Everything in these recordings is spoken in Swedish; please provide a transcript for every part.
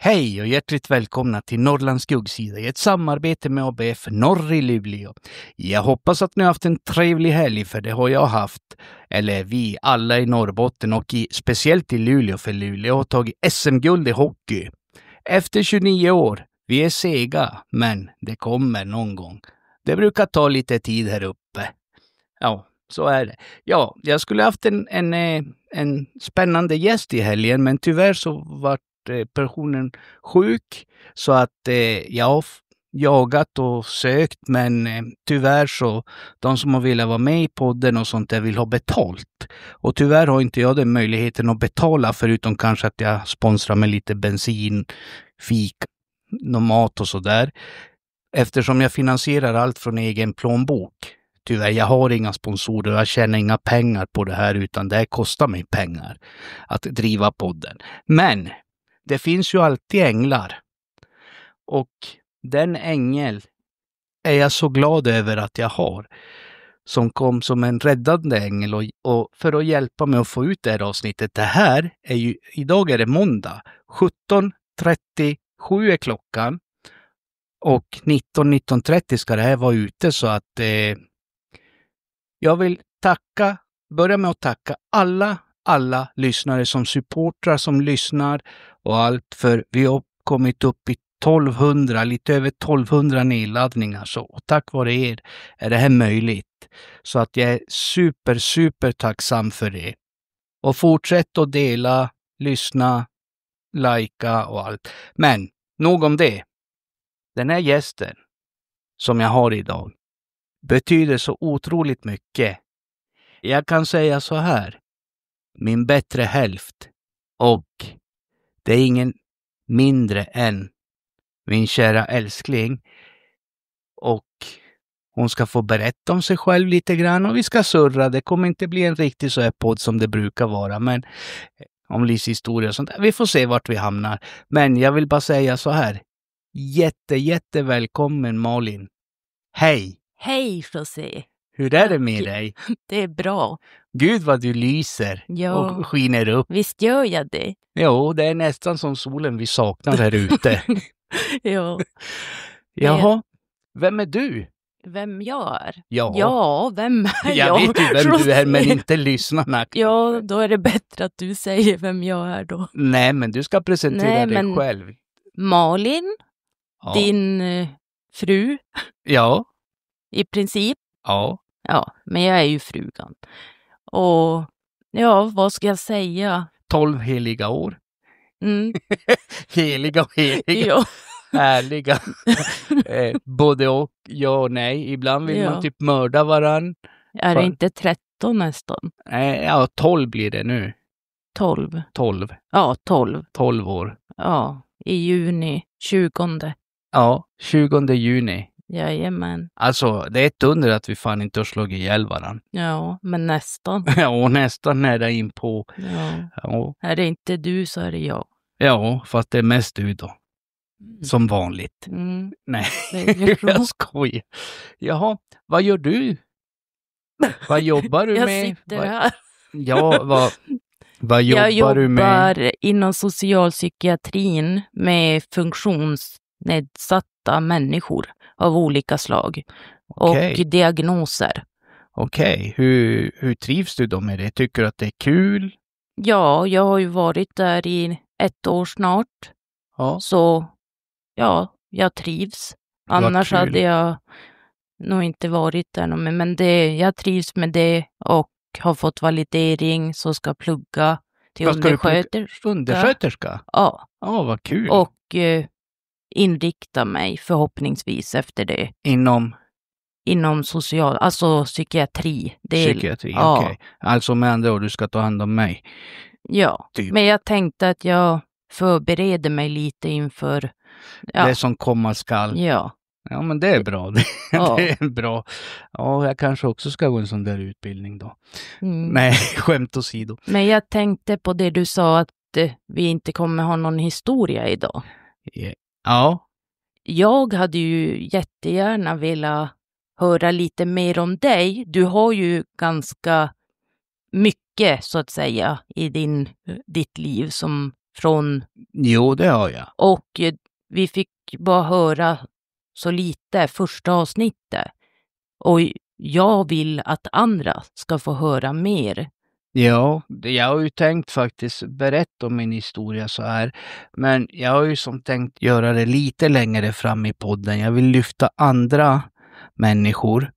Hej och hjärtligt välkomna till Norrlands skuggsida i ett samarbete med ABF Norr i Luleå. Jag hoppas att ni har haft en trevlig helg, för det har jag haft. Eller vi alla i Norrbotten och speciellt i Luleå, för Luleå har tagit SM-guld i hockey. Efter 29 år. Vi är sega, men det kommer någon gång. Det brukar ta lite tid här uppe. Ja, så är det. Ja, jag skulle haft en spännande gäst i helgen, men tyvärr så var personen sjuk, så att jag har jagat och sökt, men tyvärr så de som har velat vara med i podden och sånt där vill ha betalt. Och tyvärr har inte jag den möjligheten att betala, förutom kanske att jag sponsrar med lite bensin, fika, mat och sådär. Eftersom jag finansierar allt från egen plånbok. Tyvärr, jag har inga sponsorer och jag tjänar inga pengar på det här, utan det här kostar mig pengar att driva podden. Men det finns ju alltid änglar. Och den ängel är jag så glad över att jag har. Som kom som en räddande ängel och för att hjälpa mig att få ut det här avsnittet. Det här är ju, idag är det måndag. 17:37 är klockan. Och 19:30 ska det här vara ute, så att jag vill börja med att tacka alla lyssnare som supportrar, som lyssnar och allt, för vi har kommit upp i 1200, lite över 1200 nedladdningar, så tack vare er är det här möjligt. Så att jag är super tacksam för det. Och fortsätt att dela, lyssna, likea och allt. Men nog om det. Den här gästen som jag har idag betyder så otroligt mycket. Jag kan säga så här. Min bättre hälft. Och det är ingen mindre än min kära älskling. Och hon ska få berätta om sig själv lite grann. Och vi ska surra. Det kommer inte bli en riktig så här podd som det brukar vara. Men om livshistoria och sånt. Vi får se vart vi hamnar. Men jag vill bara säga så här. Jätte välkommen Malin. Hej! Hej José. Hur är det med dig? Det är bra. Gud vad du lyser och skiner upp. Visst gör jag det? Jo, det är nästan som solen vi saknar här ute. Ja. Jaha, vem är du? Vem jag är? Ja, vem är jag? Jag vet ju vem du är, men inte lyssnarna. Ja, då är det bättre att du säger vem jag är då. Nej, men du ska presentera dig själv. Malin, din fru. Ja. I princip. Ja. Ja, men jag är ju frugan. Och ja, vad ska jag säga? 12 heliga år. Mm. heliga. Ja. Härliga. Både och, ja och nej. Ibland vill man typ mörda varann. Är det inte 13 nästan? Ja, 12 blir det nu. 12. Ja, 12. 12 år. Ja, i juni 20. Ja, 20 juni. Jajamän. Alltså, det är ett under att vi fan inte har slagit ihjäl varann. Ja, men nästan. Ja, nästan nära in på. Ja. Är det inte du så är det jag. Ja, fast det är mest du då. Som vanligt. Mm. Nej, jag skojar. Jaha, vad gör du? Vad jobbar du med? Jag sitter här. Ja, vad jobbar du med? Jag jobbar inom socialpsykiatrin med funktionsnedsatta människor av olika slag. Okay. Och diagnoser. Okej, hur trivs du då med det? Tycker du att det är kul? Ja, jag har ju varit där i 1 år snart. Ja. Så ja, jag trivs. Annars hade jag nog inte varit där. Men jag trivs med det och har fått validering, så ska plugga till undersköterska. Undersköterska? Ja. Ja, vad kul. Och inrikta mig förhoppningsvis efter det. Inom psykiatri. Psykiatri, ja. Okej. Alltså med andra ord, du ska ta hand om mig. Ja, typ. Men jag tänkte att jag förbereder mig lite inför det som komma skall. Ja. Ja, men det är bra. Det är bra. Ja, jag kanske också ska gå en sån där utbildning då. Nej, skämt åsido. Men jag tänkte på det du sa att vi inte kommer ha någon historia idag. Ja. Jag hade ju jättegärna velat höra lite mer om dig. Du har ju ganska mycket så att säga i ditt liv som från... Jo, det har jag. Och vi fick bara höra så lite första avsnittet. Och jag vill att andra ska få höra mer. Ja, jag har ju tänkt faktiskt berätta om min historia så här. Men jag har ju som tänkt göra det lite längre fram i podden. Jag vill lyfta andra människor.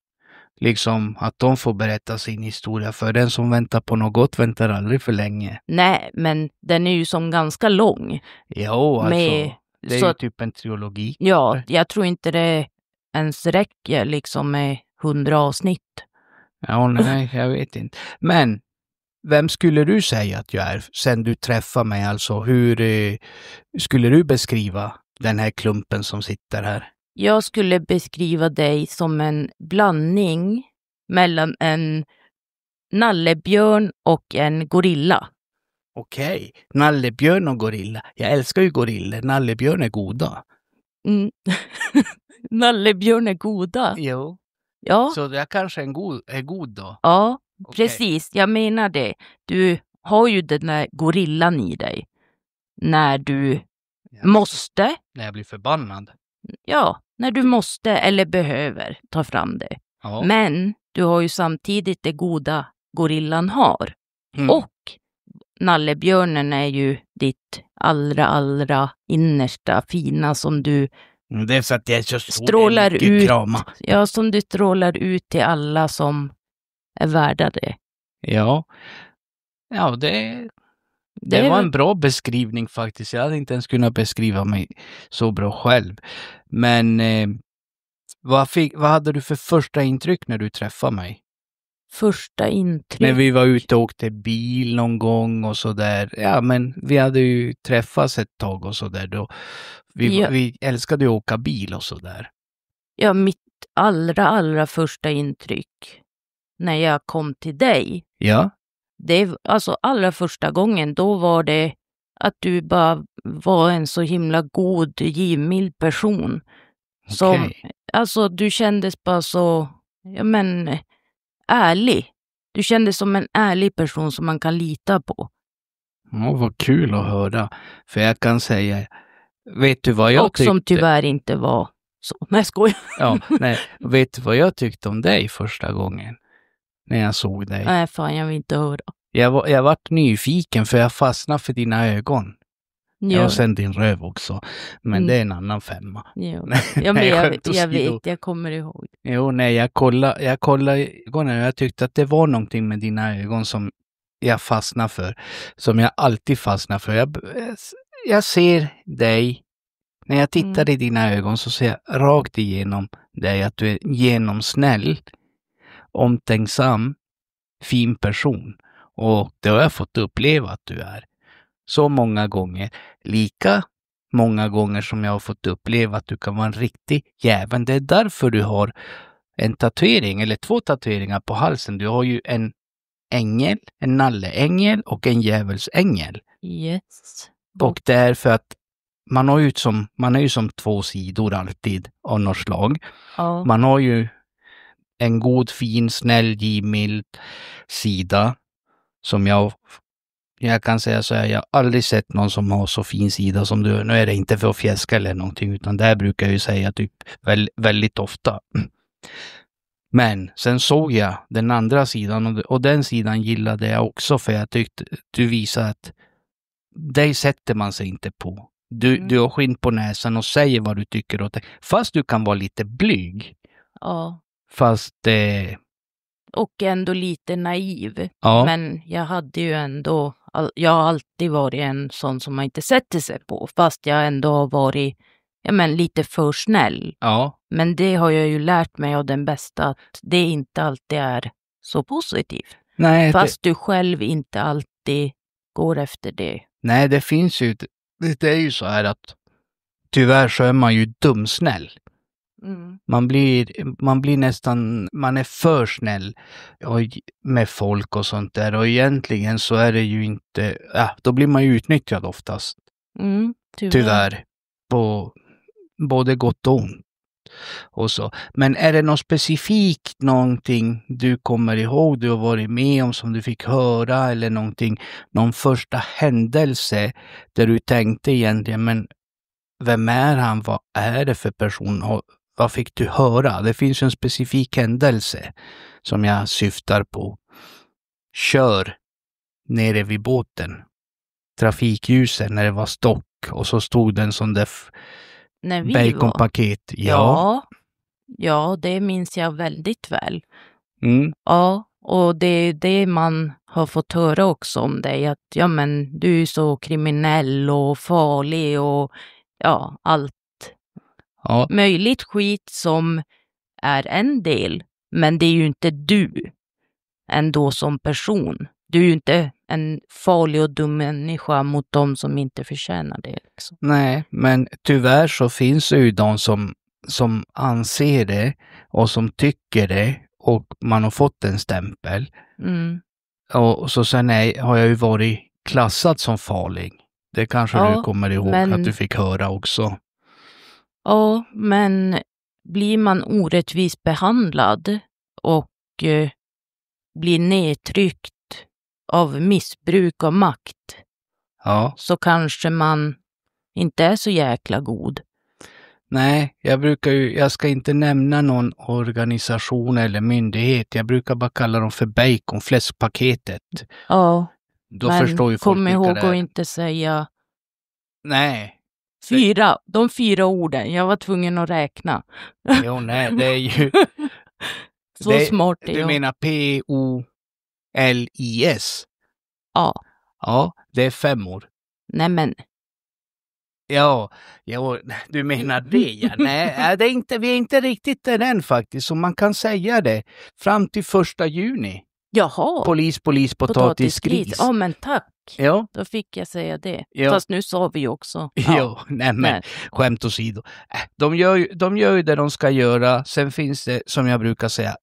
Liksom att de får berätta sin historia. För den som väntar på något gott väntar aldrig för länge. Nej, men den är ju som ganska lång. Jo, alltså. Med, det är så ju att, typ en trilogi. ja, jag tror inte det ens räcker liksom med 100 avsnitt. Ja, nej, jag vet inte. Men vem skulle du säga att jag är sen du träffar mig? Alltså, hur skulle du beskriva den här klumpen som sitter här? Jag skulle beskriva dig som en blandning mellan en nallebjörn och en gorilla. Okej, nallebjörn och gorilla. Jag älskar ju gorillor. Nallebjörn är goda. Mm. Nallebjörn är goda. Jo. Ja. Så jag kanske är god då? Ja, Okej. precis. Jag menar det. Du har ju den där gorillan i dig. När du måste. När jag blir förbannad. Ja, när du måste eller behöver ta fram det. Ja. Men du har ju samtidigt det goda gorillan har. Mm. Och nallebjörnen är ju ditt allra innersta fina som du Det är för att jag är så stor. strålar ut. Krama. Ja, som du strålar ut till alla som är värda det. Ja. Ja, det var en bra beskrivning faktiskt. Jag hade inte ens kunnat beskriva mig så bra själv. Men vad hade du för första intryck när du träffade mig? Första intryck? När vi var ute och åkte bil någon gång och så där. Ja, men vi hade ju träffats ett tag och så där då. Vi älskade ju att åka bil och så där. Ja, mitt allra första intryck när jag kom till dig. Ja. Det alltså allra första gången, då var det att du bara var en så himla god, givmild person. Som, Okej. alltså du kändes bara så, ja men, ärlig. Du kändes som en ärlig person som man kan lita på. Ja, vad kul att höra. För jag kan säga, vet du vad jag och tyckte? Som tyvärr inte var så. Nej, skoj. Ja, nej. Vet du vad jag tyckte om dig första gången? När jag såg dig. Nej, fan, jag vill inte höra. Jag vart nyfiken för jag fastnade för dina ögon. Ja, och sen din röv också. Men det är en annan femma. Ja, ja men jag vet, jag kommer ihåg. Jo, nej, jag kollade ögonen och jag tyckte att det var någonting med dina ögon som jag fastnade för. Som jag alltid fastnar för. Jag ser dig. När jag tittar i dina ögon så ser jag rakt igenom dig att du är genomsnäll, omtänksam, fin person. Och det har jag fått uppleva att du är. Så många gånger. Lika många gånger som jag har fått uppleva att du kan vara en riktig jävel. Det är därför du har en tatuering eller 2 tatueringar på halsen. Du har ju en ängel, en nalleängel och en djävulsängel. Yes. Och det är för att man är ju som 2 sidor alltid av något slag. Ja. Man har ju en god, fin, snäll, givmild sida som jag kan säga så här, jag har aldrig sett någon som har så fin sida som du. Nu är det inte för att fjäska eller någonting, utan det här brukar jag ju säga typ väldigt ofta. Men sen såg jag den andra sidan och den sidan gillade jag också för jag tyckte du visade att dig sätter man sig inte på. Du har skinn på näsan och säger vad du tycker och fast du kan vara lite blyg. Ja. Fast och ändå lite naiv. Ja. Men jag hade ju ändå, jag har alltid varit en sån som man inte sätter sig på. Fast jag ändå har varit lite för snäll. Ja. Men det har jag ju lärt mig av den bästa att det inte alltid är så positivt. Nej, fast du själv inte alltid går efter det. Nej, det finns ju, det är ju så här att tyvärr så är man ju dumsnäll. Man blir nästan, man är för snäll med folk och sånt där och egentligen så är det ju inte, då blir man ju utnyttjad oftast. Tyvärr. På både gott och ont. och så. Men är det något specifikt, någonting du kommer ihåg du har varit med om som du fick höra eller någonting, någon första händelse där du tänkte egentligen, men vem är han, vad är det för person, och vad fick du höra? Det finns en specifik händelse som jag syftar på. Kör nere vid båten. Trafikljusen när det var stock och så stod den som där baconpaket. Ja, det minns jag väldigt väl. Mm. Ja, och det är det man har fått höra också om dig, att ja men du är så kriminell och farlig och ja, allt möjligt skit som är en del, men det är ju inte du ändå som person. Du är ju inte en farlig och dum människa mot dem som inte förtjänar det. Liksom. Nej, men tyvärr så finns det ju de som anser det och som tycker det och man har fått en stämpel. Mm. Och så sen har jag ju varit klassad som farlig. Det kanske du kommer ihåg att du fick höra också. Ja, men blir man orättvist behandlad och blir nedtryckt av missbruk av makt, så kanske man inte är så jäkla god. Nej, jag ska inte nämna någon organisation eller myndighet. Jag brukar bara kalla dem för bacon, fläskpaketet. Ja, då förstår ju folk kom ihåg att inte säga de 4 orden. Jag var tvungen att räkna. Jo, nej, det är ju... så smart är jag. Du menar POLIS? Ja. Ja, det är 5 år. Nej men. Ja, du menar det, ja. Nej, det är inte, vi är inte riktigt där än faktiskt, så man kan säga det. Fram till 1 juni. Jaha. Polis, potatisgris. Ja, men tack. Ja. Då fick jag säga det. Ja. Fast nu sa vi också. Ja, nej. Skämt åsido. De gör ju det de ska göra. Sen finns det, som jag brukar säga,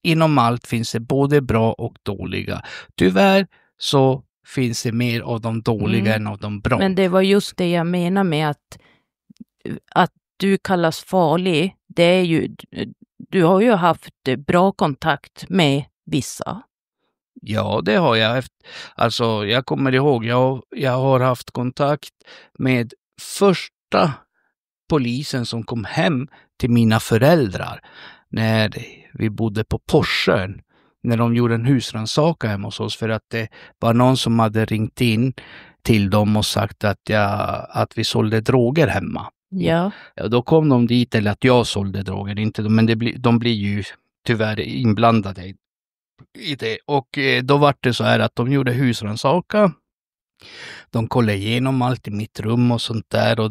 inom allt finns det både bra och dåliga. Tyvärr så finns det mer av de dåliga än av de bra. Men det var just det jag menar med att du kallas farlig. Det är ju, du har ju haft bra kontakt med vissa. Ja, det har jag. Alltså, jag kommer ihåg, jag har haft kontakt med första polisen som kom hem till mina föräldrar när vi bodde på Porsön. När de gjorde en husrannsakan hemma hos oss för att det var någon som hade ringt in till dem och sagt att vi sålde droger hemma. Ja. Då kom de dit, eller att jag sålde droger, inte de, men de blir ju tyvärr inblandade i det. Och då var det så här att de gjorde husrannsakan. De kollade igenom allt i mitt rum och sånt där, och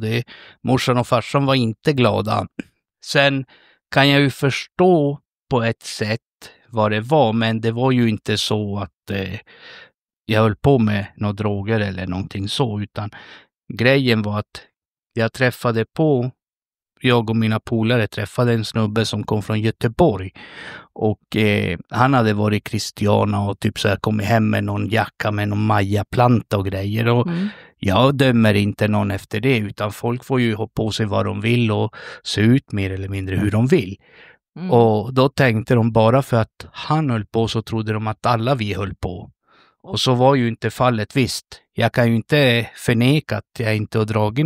morsan och farsan var inte glada. Sen kan jag ju förstå på ett sätt vad det var, men det var ju inte så att jag höll på med några droger eller någonting så, utan grejen var att jag och mina polare träffade en snubbe som kom från Göteborg, och han hade varit Christiana och typ så här kommit hem med någon jacka med någon majaplanta och grejer, och jag dömer inte någon efter det, utan folk får ju ha på sig vad de vill och se ut mer eller mindre hur de vill. Och då tänkte de, bara för att han höll på så trodde de att alla vi höll på. Och så var ju inte fallet, visst. Jag kan ju inte förneka att jag inte har dragit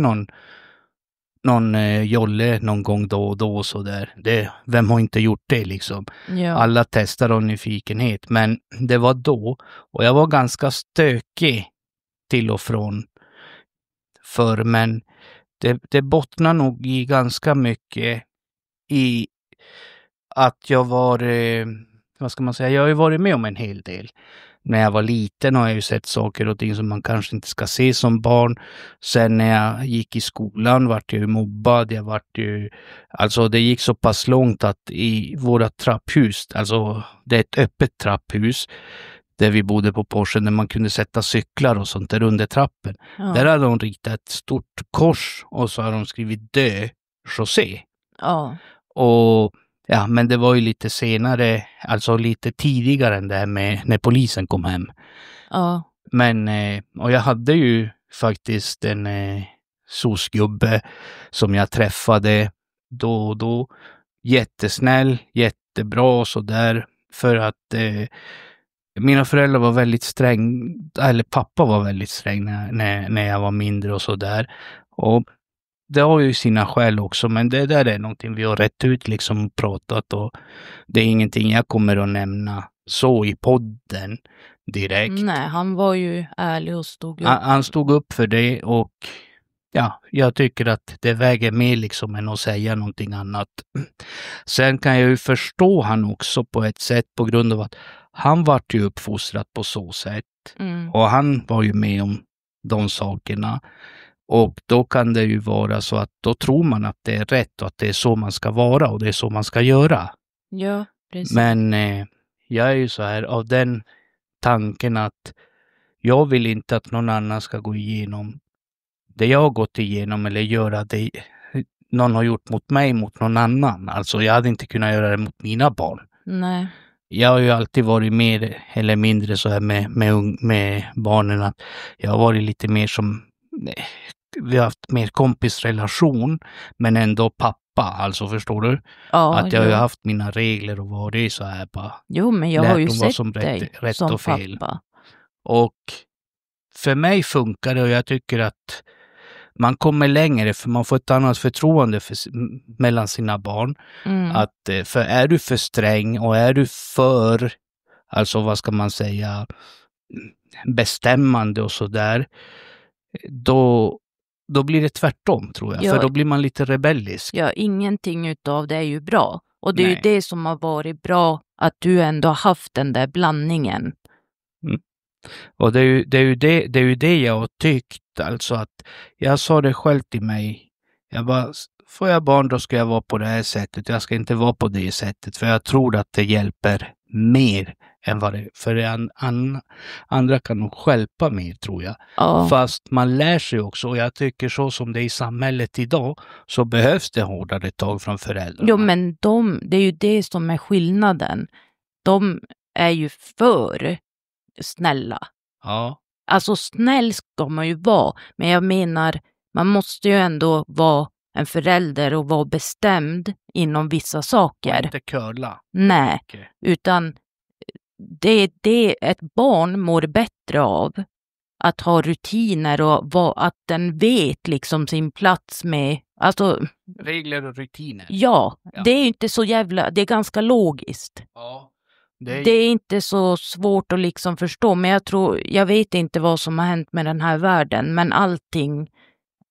någon jolle någon gång då och då och så där. Vem har inte gjort det liksom? Ja. Alla testar av nyfikenhet, men det var då, och jag var ganska stökig till och från förr, men det bottnar nog i ganska mycket i att jag var, vad ska man säga, jag har ju varit med om en hel del. När jag var liten har jag ju sett saker och ting som man kanske inte ska se som barn. Sen när jag gick i skolan vart jag ju mobbad. Alltså det gick så pass långt att i våra trapphus, alltså det är ett öppet trapphus där vi bodde på Porschen, där man kunde sätta cyklar och sånt där under trappen. Ja. Där hade de ritat ett stort kors och så har de skrivit dö José. Ja. Och ja, men det var ju lite senare, alltså lite tidigare än det här med när polisen kom hem. Ja. Men, och jag hade ju faktiskt en sosgubbe som jag träffade då och då. jättesnäll, jättebra och sådär. För att mina föräldrar var väldigt sträng, eller pappa var väldigt sträng när jag var mindre och sådär. Och det har ju sina skäl också, men det där är någonting vi har rätt ut liksom pratat och det är ingenting jag kommer att nämna så i podden direkt. Nej, han var ju ärlig och stod upp. Han stod upp för det och ja, jag tycker att det väger mer liksom än att säga någonting annat. Sen kan jag ju förstå han också på ett sätt på grund av att han vart ju uppfostrad på så sätt. Och han var ju med om de sakerna. Och då kan det ju vara så att då tror man att det är rätt och att det är så man ska vara och det är så man ska göra. Ja, precis. Men jag är ju så här av den tanken att jag vill inte att någon annan ska gå igenom det jag har gått igenom eller göra det någon har gjort mot mig mot någon annan. Alltså jag hade inte kunnat göra det mot mina barn. Nej. Jag har ju alltid varit mer eller mindre så här med barnen att jag har varit lite mer som vi har haft mer kompisrelation men ändå pappa, alltså förstår du? Ja, att jag har ju haft mina regler och varit så här bara. Jo, men jag har ju sett som dig rätt som och fel. pappa. Och för mig funkar det och jag tycker att man kommer längre för man får ett annat förtroende mellan sina barn. Att, för är du för sträng och är du för, alltså vad ska man säga, bestämmande och sådär, då blir det tvärtom tror jag. Ja, för då blir man lite rebellisk. Ja, ingenting utav det är ju bra. Och det är ju det som har varit bra, att du ändå har haft den där blandningen. Och det är ju det jag har tyckt. Alltså att jag sa det själv till mig. Jag bara, får jag barn då ska jag vara på det här sättet. Jag ska inte vara på det sättet. För jag tror att det hjälper mer än vad det. För andra kan nog hjälpa mer tror jag. Ja. Fast man lär sig också. Och jag tycker så som det är i samhället idag. Så behövs det hårdare tag från föräldrarna. Jo, men det är ju det som är skillnaden. De är ju för snälla. Ja. Alltså snäll ska man ju vara. Men jag menar, man måste ju ändå vara en förälder och vara bestämd inom vissa saker. Och inte curla. Nej, Okay. Utan det ett barn mår bättre av att ha rutiner och att den vet liksom sin plats med, alltså regler och rutiner. Ja, det är inte så jävla, det är ganska logiskt. Ja. Det är inte så svårt att liksom förstå, men jag vet inte vad som har hänt med den här världen, men allting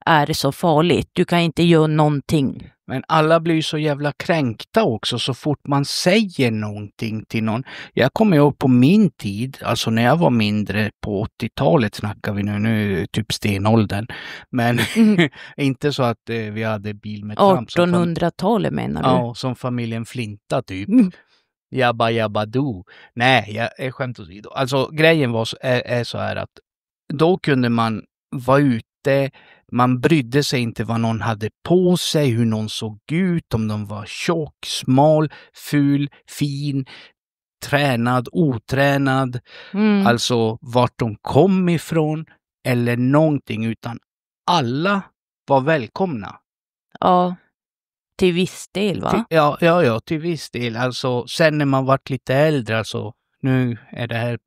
är så farligt. Du kan inte göra någonting. Men alla blir så jävla kränkta också så fort man säger någonting till någon. Jag kommer ihåg på min tid, alltså när jag var mindre på 80-talet snackar vi nu typ stenåldern. Men inte så att vi hade bil med tramp. 1800-talet menar du? Ja, som familjen Flinta typ. Jabba do. Nej, jag är skämt åsido. Alltså grejen är så här att då kunde man vara ute, man brydde sig inte vad någon hade på sig, hur någon såg ut, om de var tjock, smal, ful, fin, tränad, otränad, alltså vart de kom ifrån eller någonting, utan alla var välkomna. Ja. Till viss del, va? Ja, till viss del. Alltså, sen när man varit lite äldre, alltså, nu är det här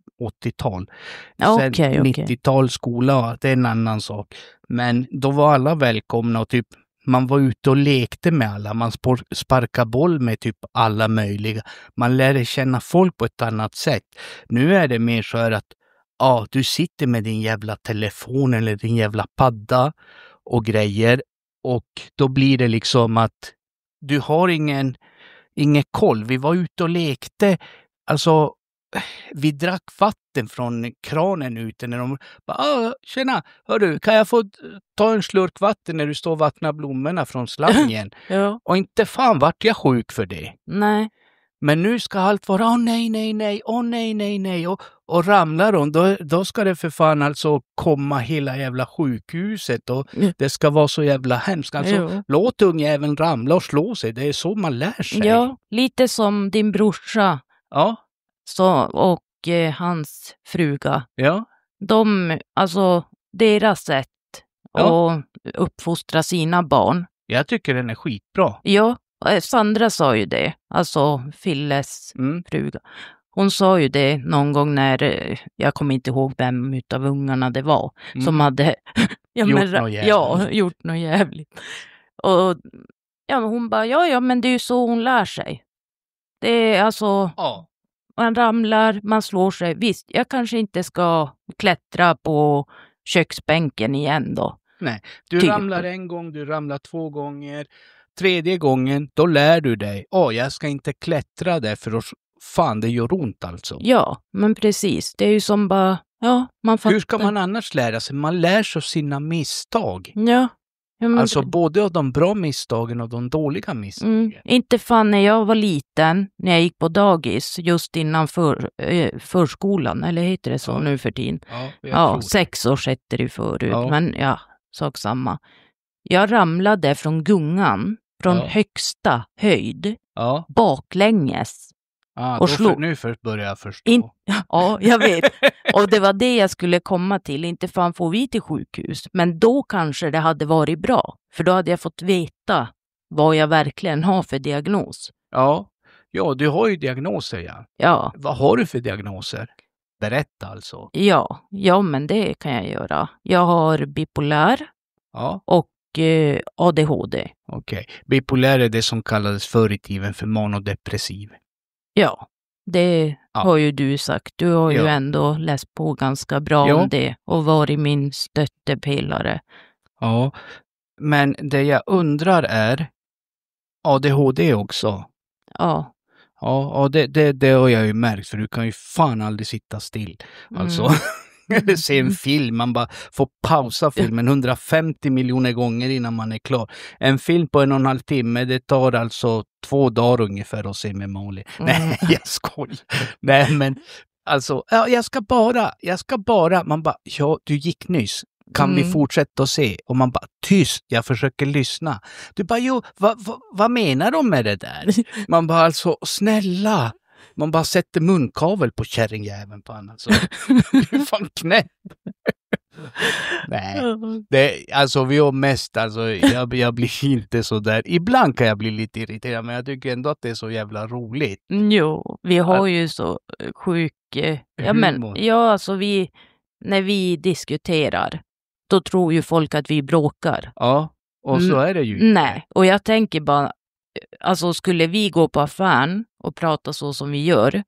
80-tal. Sen 90-tal skola, det är en annan sak. Men då var alla välkomna och typ, man var ute och lekte med alla. Man sparkade boll med typ alla möjliga. Man lärde känna folk på ett annat sätt. Nu är det mer så här att, du sitter med din jävla telefon eller din jävla padda och grejer. Och då blir det liksom att du har ingen koll. Vi var ute och lekte. Alltså, vi drack vatten från kranen ute. När de bara, tjena, hörru, kan jag få ta en slurk vatten när du står och vattnar blommorna från slangen? Ja. Och inte fan vart jag sjuk för det. Nej. Men nu ska allt vara, nej. Och ramlar de, då ska det för fan alltså komma hela jävla sjukhuset och det ska vara så jävla hemskt. Alltså, låt ungjäveln ramla och slå sig, det är så man lär sig. Ja, lite som din brorsa. Ja. Och hans fruga. Ja. Deras sätt att uppfostra sina barn. Jag tycker den är skitbra. Ja, Sandra sa ju det, alltså Filles fruga. Hon sa ju det någon gång när, jag kommer inte ihåg vem utav ungarna det var, som hade gjort något jävligt. Och ja, men hon bara, ja, men det är ju så hon lär sig. Det är alltså, man ramlar, man slår sig. Visst, jag kanske inte ska klättra på köksbänken igen då. Nej, du ramlar en gång, du ramlar 2 gånger. 3:e gången, då lär du dig. Jag ska inte klättra där för att fan, det gör ont alltså. Ja, men precis. Det är ju som bara, man fattar. Hur ska man annars lära sig? Man lär sig av sina misstag. Ja. Men alltså både av de bra misstagen och de dåliga misstagen. Inte fan när jag var liten, när jag gick på dagis, just innan förskolan, eller heter det så nu för tiden? Ja, 6 år heter det förut, men sak samma. Jag ramlade från gungan, från högsta höjd, baklänges. Och nu börjar jag förstå. Ja, jag vet. Och det var det jag skulle komma till. Inte fan får vi till sjukhus. Men då kanske det hade varit bra. För då hade jag fått veta vad jag verkligen har för diagnos. Ja, du har ju diagnoser, ja. Vad har du för diagnoser? Berätta alltså. Ja, men det kan jag göra. Jag har bipolär och ADHD. Okej. Bipolär är det som kallades förr i tiden för manodepressiv. Ja, det har ju du sagt. Du har ju ändå läst på ganska bra om det och varit min stöttepelare. Ja, men det jag undrar är ADHD också. Ja. Ja, det har jag ju märkt, för du kan ju fan aldrig sitta still. Alltså, eller se en film, man bara får pausa filmen 150 miljoner gånger innan man är klar. En film på 1,5 timme, det tar alltså 2 dagar ungefär att se med Molly. Nej, jag skojar. Nej, men alltså, jag ska bara, man bara, du gick nyss. Kan vi fortsätta att se? Och man bara, tyst, jag försöker lyssna. Du bara, vad menar de med det där? Man bara, alltså, snälla. Man bara sätter munkavel på kärringjäveln på honom. Alltså. Det är fan knäpp. Nej, alltså vi har mest, alltså jag blir inte så där. Ibland kan jag bli lite irriterad, men jag tycker ändå att det är så jävla roligt. Jo, vi har ju så sjuk... alltså när vi diskuterar, då tror ju folk att vi bråkar. Ja, och så är det ju inte. Nej, och jag tänker bara, alltså skulle vi gå på affären och prata så som vi gör,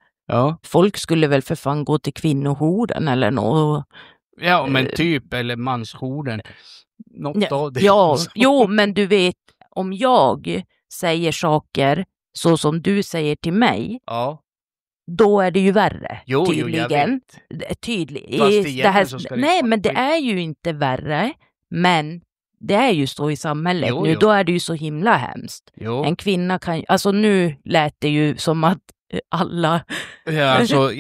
folk skulle väl för fan gå till kvinnohorden eller något. Ja, men typ, eller manshorden. Något av det. Jo, men du vet, om jag säger saker så som du säger till mig, då är det ju värre. Tydligen. Nej, men det är ju inte värre, men det är ju så i samhället nu. Då är det ju så himla hemskt. En kvinna kan, alltså nu lät det ju som att alla... Ja, alltså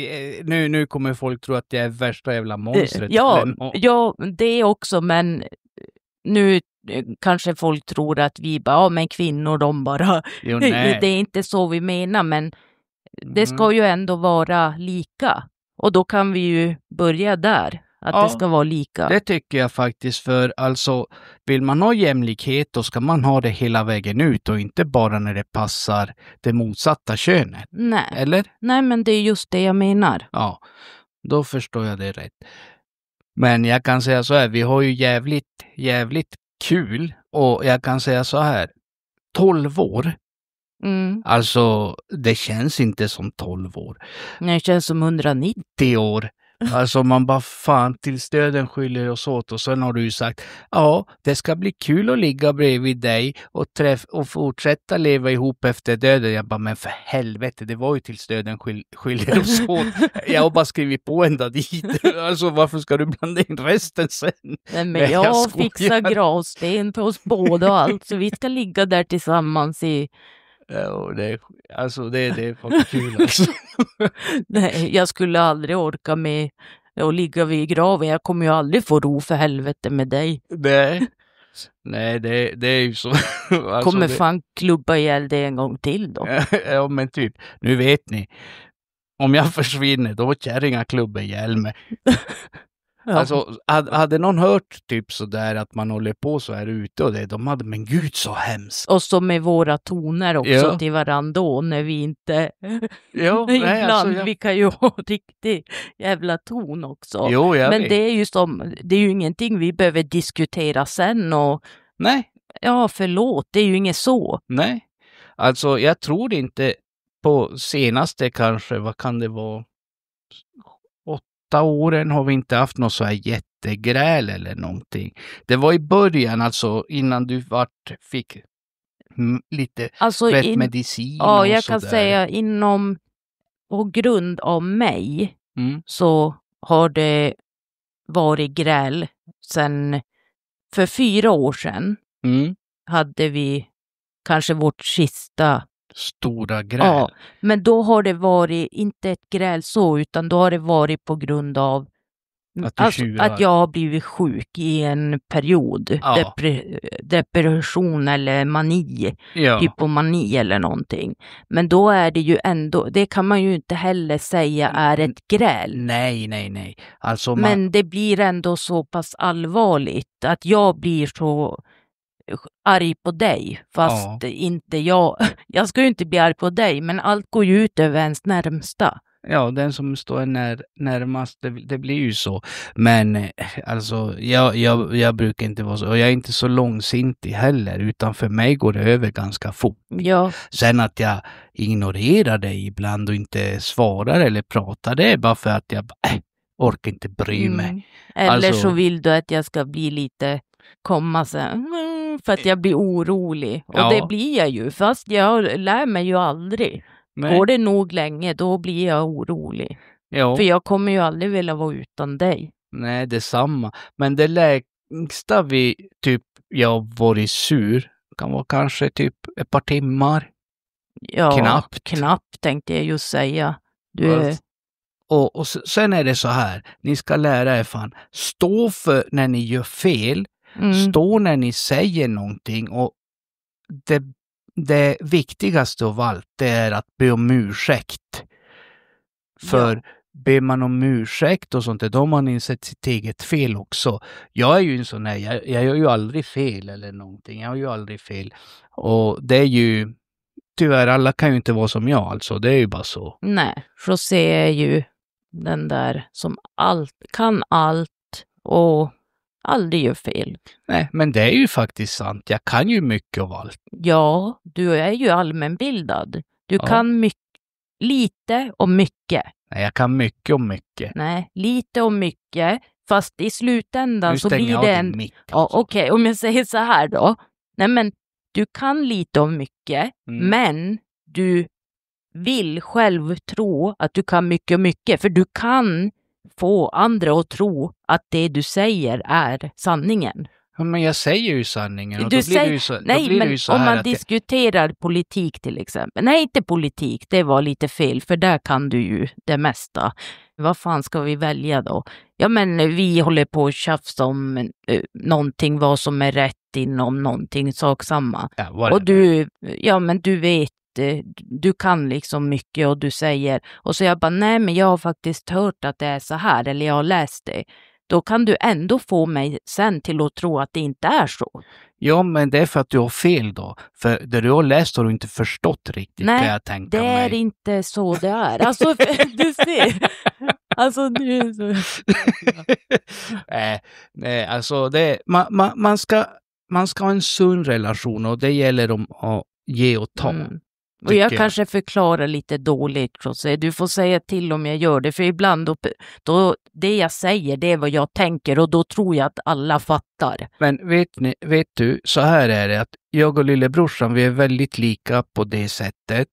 nu kommer folk tro att jag är värsta jävla monstret. Ja, det också, men nu kanske folk tror att vi bara, men kvinnor de bara... Det är inte så vi menar, men det ska ju ändå vara lika. Och då kan vi ju börja där. Att det ska vara lika. Det tycker jag faktiskt, för alltså vill man ha jämlikhet, då ska man ha det hela vägen ut och inte bara när det passar det motsatta könet. Nej. Eller? Nej, men det är just det jag menar. Ja, då förstår jag det rätt. Men jag kan säga så här, vi har ju jävligt kul, och jag kan säga så här, 12 år. Alltså, det känns inte som 12 år. Nej, det känns som 190 år. Alltså man bara, fan, tills döden skiljer oss åt. Och sen har du ju sagt, det ska bli kul att ligga bredvid dig och fortsätta leva ihop efter döden. Jag bara, men för helvete, det var ju tills döden skiljer oss åt. Jag har bara skrivit på ända dit. Alltså varför ska du blanda in resten sen? Nej, men jag fixar gravsten på oss båda och allt. Så vi ska ligga där tillsammans i... Ja, det är faktiskt kul alltså. Nej, jag skulle aldrig orka med att ligga vid graven. Jag kommer ju aldrig få ro för helvete med dig. Nej, det är ju så. Alltså, kommer fan klubba ihjäl det en gång till då. Ja, men typ, nu vet ni. Om jag försvinner, då kärringar klubba ihjäl mig. Alltså, hade någon hört typ sådär att man håller på så här ute och det, de hade, men gud så hemskt. Och så med våra toner också till varandra då, när vi inte... Ibland, vi kan ju ha riktigt jävla ton också. Men det är ju det är ju ingenting vi behöver diskutera sen och... Nej. Ja, förlåt, det är ju inget så. Nej, alltså jag tror inte på senaste kanske, vad kan det vara? 8 åren har vi inte haft något så här jättegräl eller någonting. Det var i början, alltså innan du fick lite rätt medicin. Ja, jag kan säga på grund av mig så har det varit gräl sen för 4 år sedan. Hade vi kanske vårt sista stora gräl. Ja, men då har det varit inte ett gräl så, utan då har det varit på grund av att jag har blivit sjuk i en period. Ja. Depression eller mani. Ja. Hypomani eller någonting. Men då är det ju ändå, det kan man ju inte heller säga är ett gräl. Nej. Alltså men det blir ändå så pass allvarligt att jag blir så arg på dig, fast inte jag. Jag ska ju inte bli arg på dig, men allt går ju ut över ens närmsta. Ja, den som står närmast, det blir ju så. Men alltså, jag brukar inte vara så. Och jag är inte så långsintig heller, utan för mig går det över ganska fort. Ja. Sen att jag ignorerar dig ibland och inte svarar eller pratar, det är bara för att jag orkar inte bry mig. Eller så vill du att jag ska bli lite komma sen för att jag blir orolig. Och det blir jag ju, fast jag lär mig ju aldrig. Nej. Går det nog länge, då blir jag orolig. Ja. För jag kommer ju aldrig vilja vara utan dig. Nej, det är samma. Men det längsta jag varit sur kan vara kanske typ ett par timmar. Ja, knappt tänkte jag just säga. Och sen är det så här, ni ska lära er fan, stå för när ni gör fel, stå när ni säger någonting, och det viktigaste av allt, det är att be om ursäkt. För ber man om ursäkt och sånt, då har man insett sitt eget fel också. Jag är ju en sån här, jag gör ju aldrig fel eller någonting. Jag har ju aldrig fel. Och det är ju, tyvärr, alla kan ju inte vara som jag, alltså. Det är ju bara så. Nej, José är ju den där som kan allt och aldrig gör fel. Nej, men det är ju faktiskt sant. Jag kan ju mycket av allt. Ja, du är ju allmänbildad. Du kan lite och mycket. Nej, jag kan mycket och mycket. Nej, lite och mycket. Fast i slutändan så blir det en... Mitt, ja, okej, om jag säger så här då. Nej, men du kan lite och mycket, men du vill själv tro att du kan mycket och mycket. För du kan få andra att tro att det du säger är sanningen. Ja, men jag säger ju sanningen. Och om man diskuterar politik till exempel. Nej, inte politik. Det var lite fel. För där kan du ju det mesta. Vad fan ska vi välja då? Ja, men vi håller på att tjafsa om någonting, vad som är rätt inom någonting, sak samma. Ja, och men du vet, du kan liksom mycket och du säger, och så jag bara, nej men jag har faktiskt hört att det är så här, eller jag har läst det. Då kan du ändå få mig sen till att tro att det inte är så. Ja, men det är för att du har fel då. För det du har läst har du inte förstått riktigt. Nej, kan jag tänka det är inte så det är. Alltså, du ser. Alltså, du... Nej, alltså det... Man ska ha en sund relation, och det gäller att ge och ta. Och jag kanske förklarar lite dåligt, José. Du får säga till om jag gör det. För ibland då det jag säger, det är vad jag tänker. Och då tror jag att alla fattar. Men vet du, så här är det, att jag och lillebrorsan, vi är väldigt lika på det sättet.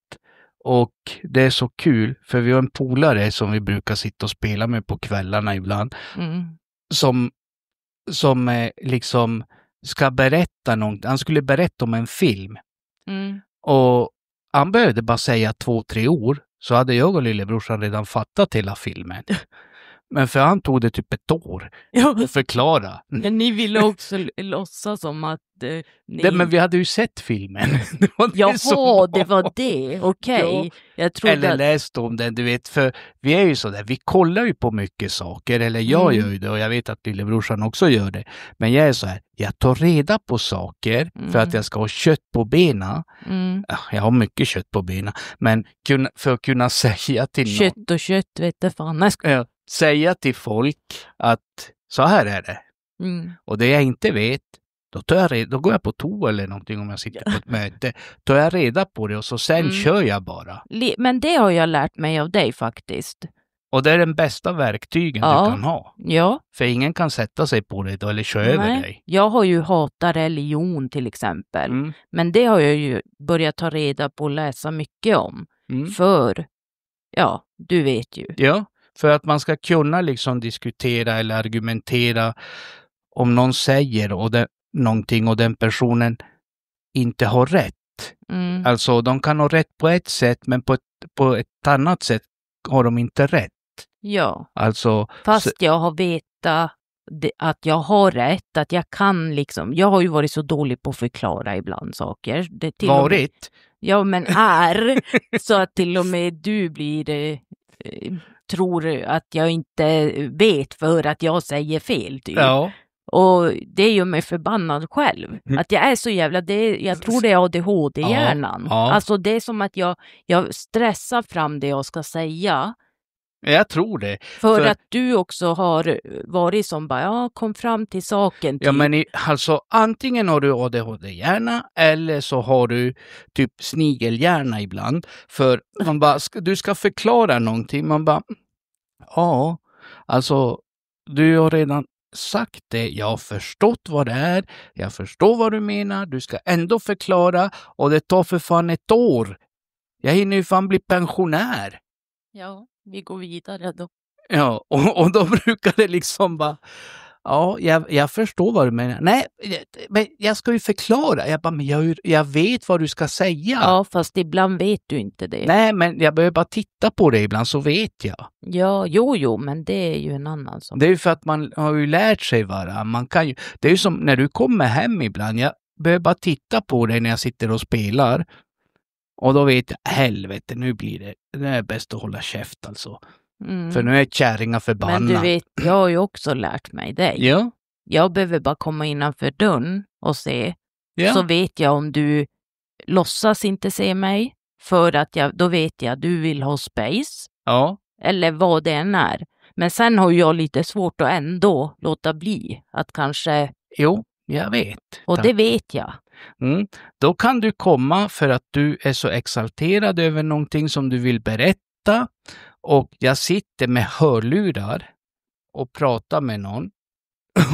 Och det är så kul, för vi har en polare som vi brukar sitta och spela med på kvällarna ibland. Som liksom ska berätta något. Han skulle berätta om en film. Och han behövde bara säga 2-3 ord, så hade jag och lillebrorsan redan fattat hela filmen. Men för han tog det typ ett år att förklara. Men ni ville också låtsas som att ni... Nej, men vi hade ju sett filmen. Jaha, det var det. Okej. Ja. Eller läst om den, du vet. För vi är ju sådär, vi kollar ju på mycket saker. Eller jag gör ju det och jag vet att lillebrorsan också gör det. Men jag är så här, jag tar reda på saker för att jag ska ha kött på benen. Jag har mycket kött på benen. Men för att kunna säga till någon... Kött och kött, vet du fan. Säga till folk att så här är det. Och det jag inte vet, då går jag på toa eller någonting om jag sitter på ett möte. Tar jag reda på det och så sen kör jag bara. Men det har jag lärt mig av dig faktiskt. Och det är den bästa verktygen du kan ha. Ja. För ingen kan sätta sig på det då eller köra över dig. Jag har ju hatat religion till exempel. Men det har jag ju börjat ta reda på och läsa mycket om. För, ja, du vet ju. Ja. För att man ska kunna liksom diskutera eller argumentera om någon säger någonting och den personen inte har rätt. Alltså de kan ha rätt på ett sätt men på ett annat sätt har de inte rätt. Ja, alltså, fast jag har vetat att jag har rätt, att jag kan liksom, jag har ju varit så dålig på att förklara ibland saker. Varit? Ja, men är så att till och med du blir... tror att jag inte vet för att jag säger fel typ. Ja. Och det gör mig förbannad själv. Att jag är så jävla... jag tror det är ADHD-hjärnan. Ja. Alltså det är som att jag stressar fram det jag ska säga. Jag tror det. För att du också har varit som bara, kom fram till saken. Typ. Ja, men alltså antingen har du ADHD-hjärna eller så har du typ snigelhjärna ibland. För man bara, du ska förklara någonting. Man bara, ja, alltså du har redan sagt det. Jag har förstått vad det är. Jag förstår vad du menar. Du ska ändå förklara och det tar för fan ett år. Jag hinner ju fan bli pensionär. Ja. Vi går vidare då. Ja, och då brukar det liksom bara... Ja, jag förstår vad du menar. Nej, men jag ska ju förklara. Jag bara, men jag vet vad du ska säga. Ja, fast ibland vet du inte det. Nej, men jag behöver bara titta på det ibland så vet jag. Ja, jo, men det är ju en annan sak. Det är ju för att man har ju lärt sig vara. Man kan ju... Det är ju som när du kommer hem ibland. Jag behöver bara titta på det när jag sitter och spelar. Och då vet jag, helvete, nu blir det är bäst att hålla käft alltså. För nu är kärringar förbannad. Men du vet, jag har ju också lärt mig dig. Ja. Jag behöver bara komma innanför dörren och se. Ja. Så vet jag om du låtsas inte se mig. För att då vet jag, du vill ha space. Ja. Eller vad det än är. Men sen har jag lite svårt att ändå låta bli. Att kanske... Jo, jag vet. Och det vet jag. Då kan du komma för att du är så exalterad över någonting som du vill berätta och jag sitter med hörlurar och pratar med någon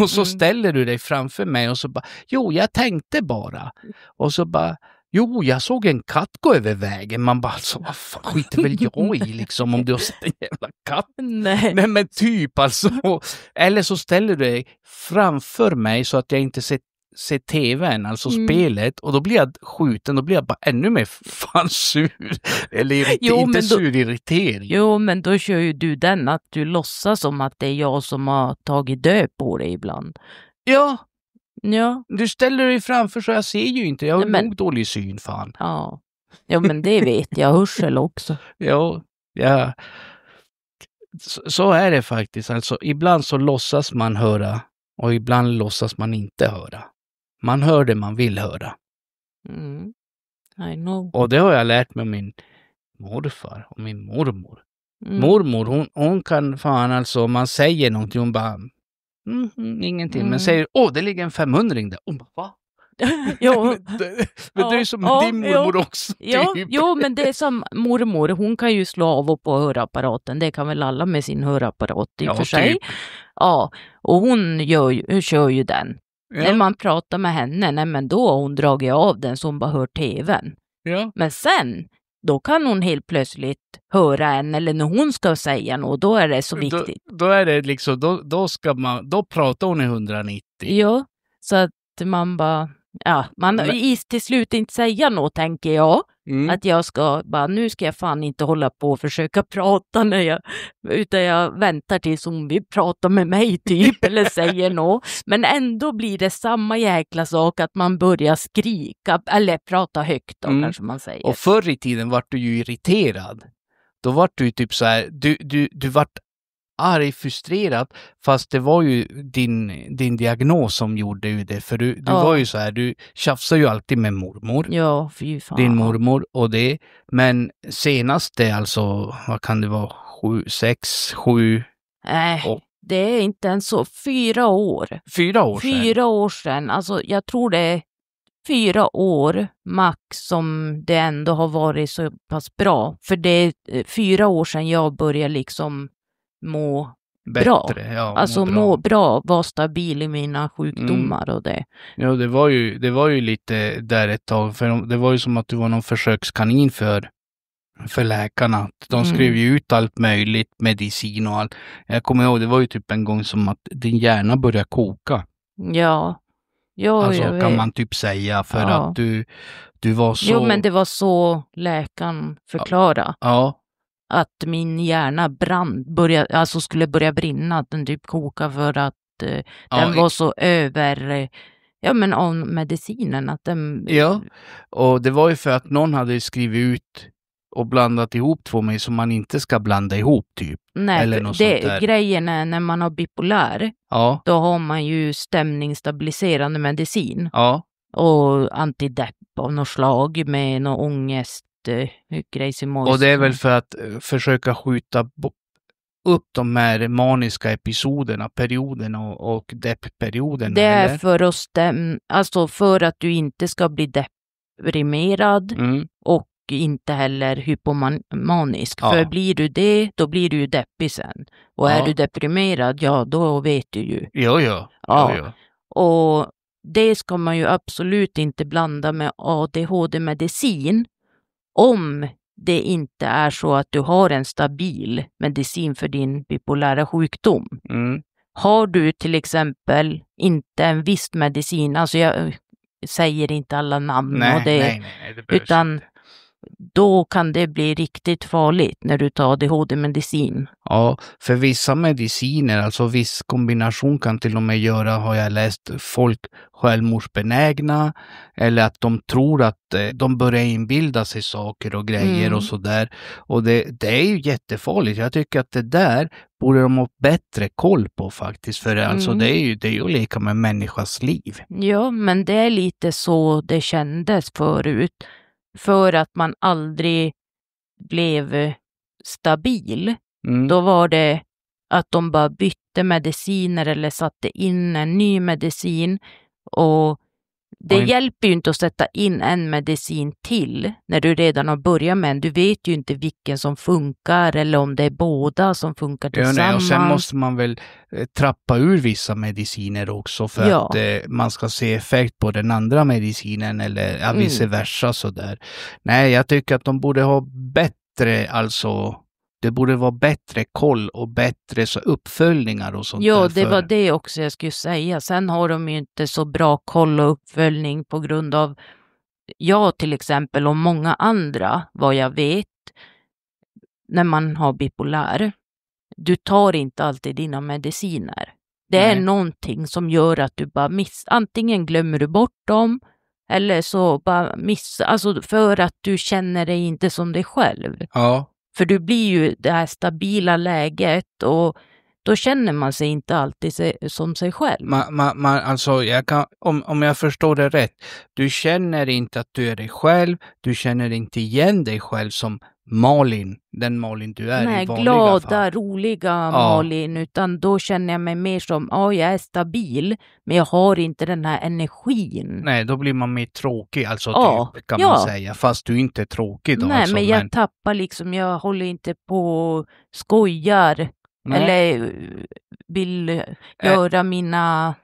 och så ställer du dig framför mig och så bara, jo jag tänkte bara och så bara, jo jag såg en katt gå över vägen. Man bara, alltså vad fan skiter väl jag i liksom om du har sett en jävla katt? Nej men typ alltså. Eller så ställer du dig framför mig så att jag inte se tvn, alltså spelet, och då blir jag skjuten, då blir jag bara ännu mer fan sur. Eller irriterad. Jo, men då kör ju du den att du låtsas som att det är jag som har tagit död på dig ibland. Ja. Du ställer dig framför så jag ser ju inte. Jag har nog dålig syn, fan. Ja, men det vet jag. Hörsel också. Ja. Så är det faktiskt. Alltså, ibland så låtsas man höra och ibland låtsas man inte höra. Man hör det man vill höra. I know. Och det har jag lärt mig av min morfar och min mormor. Mormor, hon kan fan alltså, om man säger någonting, hon bara ingenting. Men säger, det ligger en 500 där. Hon bara, va? Men det är som din mormor också. Typ. Jo, men det är som mormor. Hon kan ju slå av och på hörapparaten. Det kan väl alla med sin hörapparat i och för sig. Typ. Ja, och hon kör ju den. Ja. När man pratar med henne, men då har hon dragit av den så hon bara hör tvn. Ja. Men sen, då kan hon helt plötsligt höra en, eller när hon ska säga något, då är det så viktigt. Då är det liksom, då pratar hon i 190. Ja, så att man bara, man till slut inte säga något, tänker jag. Att jag ska bara, nu ska jag fan inte hålla på och försöka prata utan jag väntar tills hon vill prata med mig typ eller säger något. Men ändå blir det samma jäkla sak att man börjar skrika eller prata högt då, kanske man säger. Och förr i tiden var du ju irriterad. Då var du typ så här, du vart arg, frustrerad, fast det var ju din diagnos som gjorde ju det, för du var ju så här, du tjafsar ju alltid med mormor. Ja, fy fan. Din mormor och det, men senaste alltså, vad kan det vara, 6, 7? Det är inte ens så, 4 år. 4 år sedan? 4 år sedan, alltså jag tror det är 4 år max som det ändå har varit så pass bra, för det är 4 år sedan jag började liksom må bra. Alltså må bra, vara stabil i mina sjukdomar och det. Ja, det var ju lite där ett tag, för det var ju som att du var någon försökskanin för läkarna. De skrev ju ut allt möjligt, medicin och allt. Jag kommer ihåg, det var ju typ en gång som att din hjärna började koka. Ja. Alltså kan man typ säga, för att du var så... Jo, men det var så läkaren förklarade. Ja. Att min hjärna skulle börja brinna, att den typ kokade för att den var så av medicinen. Att den... Ja, och det var ju för att någon hade skrivit ut och blandat ihop 2 med som man inte ska blanda ihop typ. Nej, eller något sånt där. Grejen är när man har bipolär, då har man ju stämningsstabiliserande medicin. Ja. Och antidepp av något slag med någon ångest. Och det är väl för att försöka skjuta upp de här maniska perioderna och deppperioderna. Det är eller? För att du inte ska bli deprimerad och inte heller hypomanisk. För blir du det, då blir du ju deppig sen. Och är du deprimerad, då vet du ju. Ja. Och det ska man ju absolut inte blanda med ADHD-medicin. Om det inte är så att du har en stabil medicin för din bipolära sjukdom. Har du till exempel inte en viss medicin, alltså jag säger inte alla namn nej, utan inte. Då kan det bli riktigt farligt när du tar ADHD-medicin. Ja, för vissa mediciner, alltså viss kombination kan till och med göra, har jag läst, folk självmordsbenägna, eller att de tror att de börjar inbilda sig saker och grejer och sådär. Och det är ju jättefarligt. Jag tycker att det där borde de ha bättre koll på faktiskt, för alltså det är ju att leka med människas liv. Ja, men det är lite så det kändes förut. För att man aldrig blev stabil. Då var det att de bara bytte mediciner eller satte in en ny medicin. Och det hjälper ju inte att sätta in en medicin till när du redan har börjat med en. Du vet ju inte vilken som funkar eller om det är båda som funkar tillsammans. Och sen måste man väl trappa ur vissa mediciner också för att man ska se effekt på den andra medicinen eller vice versa sådär. Nej, jag tycker att de borde ha bättre, alltså det borde vara bättre koll och bättre uppföljningar och sånt. Ja, det var det också jag skulle säga. Sen har de ju inte så bra koll och uppföljning på grund av jag till exempel och många andra, vad jag vet, när man har bipolär. Du tar inte alltid dina mediciner. Det är någonting som gör att du bara antingen glömmer du bort dem eller så bara alltså för att du känner dig inte som dig själv. Ja. För du blir ju det här stabila läget och då känner man sig inte alltid som sig själv. Alltså om jag förstår det rätt, du känner inte att du är dig själv, du känner inte igen dig själv som Malin, den Malin du är i vanliga glada, fall. Roliga Malin, utan då känner jag mig mer som, jag är stabil, men jag har inte den här energin. Nej, då blir man mer tråkig, alltså typ, kan man säga, fast du inte är tråkig då. Nej, alltså, men jag tappar liksom, jag håller inte på skojar. Nej. Eller vill göra mina,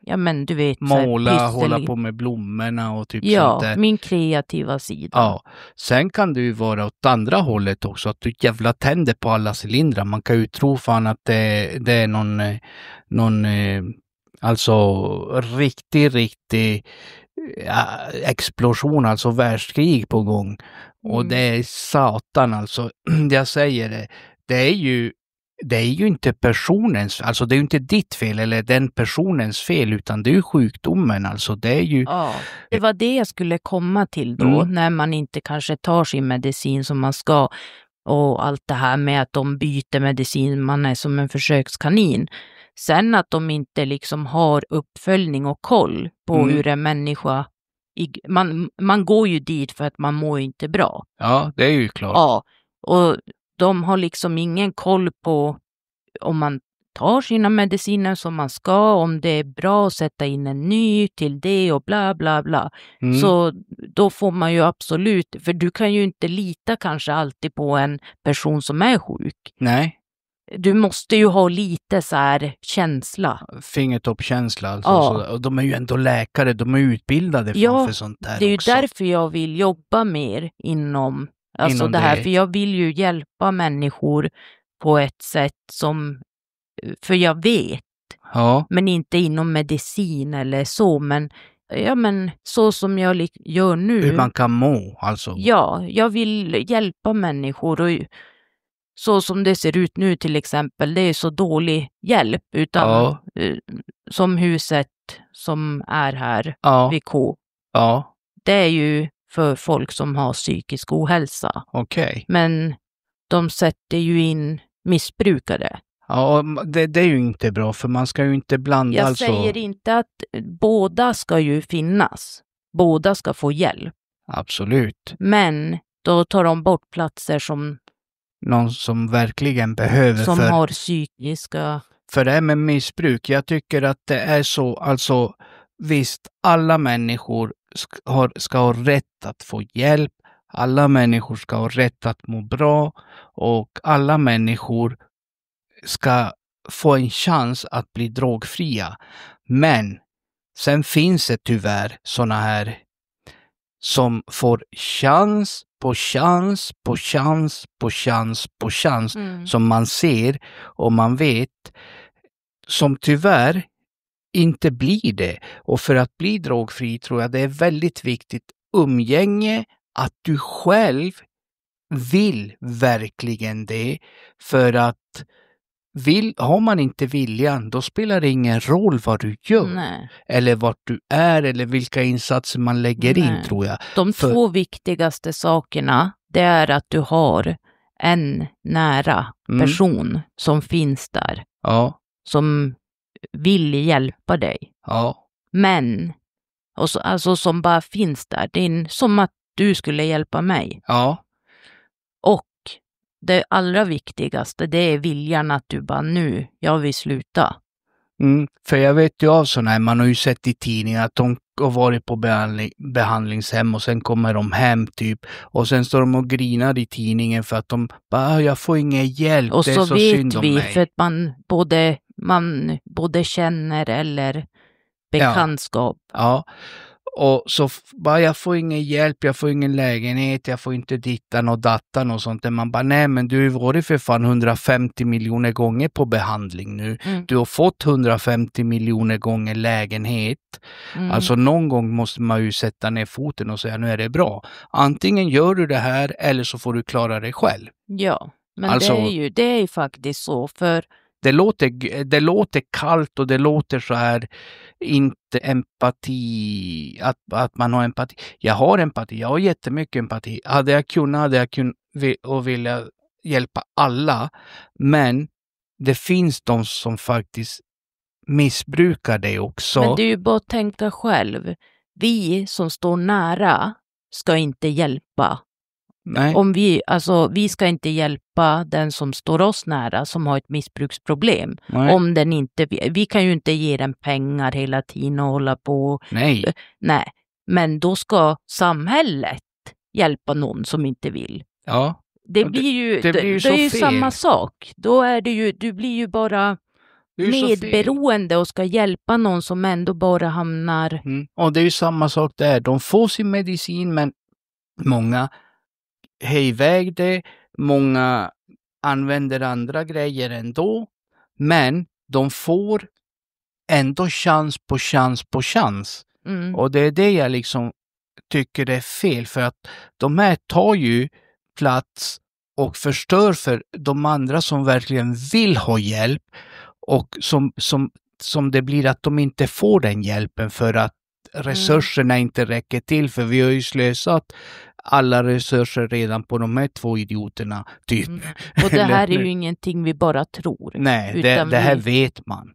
du vet. Måla, hålla på med blommorna och typ sånt där. Ja, min kreativa sida. Ja, sen kan du ju vara åt andra hållet också, att du jävla tänder på alla cylindrar. Man kan ju tro fan att det är någon alltså riktig explosion, alltså världskrig på gång. Och det är satan alltså. Jag säger det. Det är ju inte personens, alltså det är ju inte ditt fel eller den personens fel, utan det är ju sjukdomen, alltså det är ju... Ja, det var det jag skulle komma till då, när man inte kanske tar sin medicin som man ska, och allt det här med att de byter medicin, man är som en försökskanin. Sen att de inte liksom har uppföljning och koll på hur en människa... Man går ju dit för att man mår inte bra. Ja, det är ju klart. Ja, och de har liksom ingen koll på om man tar sina mediciner som man ska, om det är bra att sätta in en ny till det och bla bla bla. Så då får man ju absolut, för du kan ju inte lita kanske alltid på en person som är sjuk. Nej. Du måste ju ha lite så här känsla. Fingertoppkänsla alltså. Ja. Och de är ju ändå läkare, de är utbildade för sånt där. Det är ju också. därför jag vill jobba mer inom det här. För jag vill ju hjälpa människor på ett sätt som, för jag vet. Ja. Men inte inom medicin eller så, men så som jag gör nu. Hur man kan må alltså. Ja, jag vill hjälpa människor, och så som det ser ut nu till exempel, det är så dålig hjälp, utan som huset som är här vid K. Ja. Det är ju för folk som har psykisk ohälsa. Okej. Men de sätter ju in missbrukare. Ja, det är ju inte bra, för man ska ju inte blanda. Jag säger inte att båda ska ju finnas. Båda ska få hjälp. Absolut. Men då tar de bort platser som... Någon som verkligen behöver. Som har psykiska... För det här med missbruk, jag tycker att det är så, alltså visst, alla människor ska ha rätt att få hjälp. Alla människor ska ha rätt att må bra. Och alla människor ska få en chans att bli drogfria. Men sen finns det tyvärr såna här som får chans på chans på chans på chans på chans som man ser och man vet, som tyvärr inte blir det. Och för att bli drogfri tror jag det är väldigt viktigt umgänge, att du själv vill verkligen det, för att har man inte viljan, då spelar det ingen roll vad du gör. Nej. Eller vart du är eller vilka insatser man lägger in, tror jag. De två viktigaste sakerna, det är att du har en nära person som finns där. Ja. Som vill hjälpa dig. Ja. Men, alltså som bara finns där. Det är som att du skulle hjälpa mig. Ja. Och det allra viktigaste, det är viljan att du bara jag vill sluta. För jag vet ju av sådana här, man har ju sett i tidningen att de har varit på behandlingshem och sen kommer de hem typ. Och sen står de och grinar i tidningen för att de bara, jag får ingen hjälp, och det är så synd om mig. Och så vet vi, för att man både känner eller bekantskap. Ja. Och så bara, jag får ingen hjälp, jag får ingen lägenhet, jag får inte dittan och dattan och sånt. Där man bara, nej men du har varit för fan 150 miljoner gånger på behandling nu. Du har fått 150 miljoner gånger lägenhet. Alltså någon gång måste man ju sätta ner foten och säga, nu är det bra. Antingen gör du det här eller så får du klara dig själv. Ja, men alltså, det är ju faktiskt så, för det låter kallt och det låter så här, inte empati, att man har empati. Jag har empati, jag har jättemycket empati. Hade jag kunnat och vilja hjälpa alla. Men det finns de som faktiskt missbrukar det också. Men det är ju bara att tänka själv. Vi som står nära ska inte hjälpa. Nej. Vi ska inte hjälpa den som står oss nära som har ett missbruksproblem. Nej. Om den inte, vi kan ju inte ge den pengar hela tiden och hålla på. Nej. Men då ska samhället hjälpa någon som inte vill. Ja. Det blir ju samma sak. Då är det ju, du blir ju bara medberoende och ska hjälpa någon som ändå bara hamnar. Och det är ju samma sak där. De får sin medicin, men många iväg det, många använder andra grejer ändå, men de får ändå chans på chans på chans. Och det är det jag liksom tycker det är fel, för att de här tar ju plats och förstör för de andra som verkligen vill ha hjälp, och som det blir att de inte får den hjälpen för att resurserna inte räcker till, för vi har ju slösat alla resurser redan på de här 2 idioterna typ. Och det här är ju ingenting vi bara tror. Nej, det här vet man.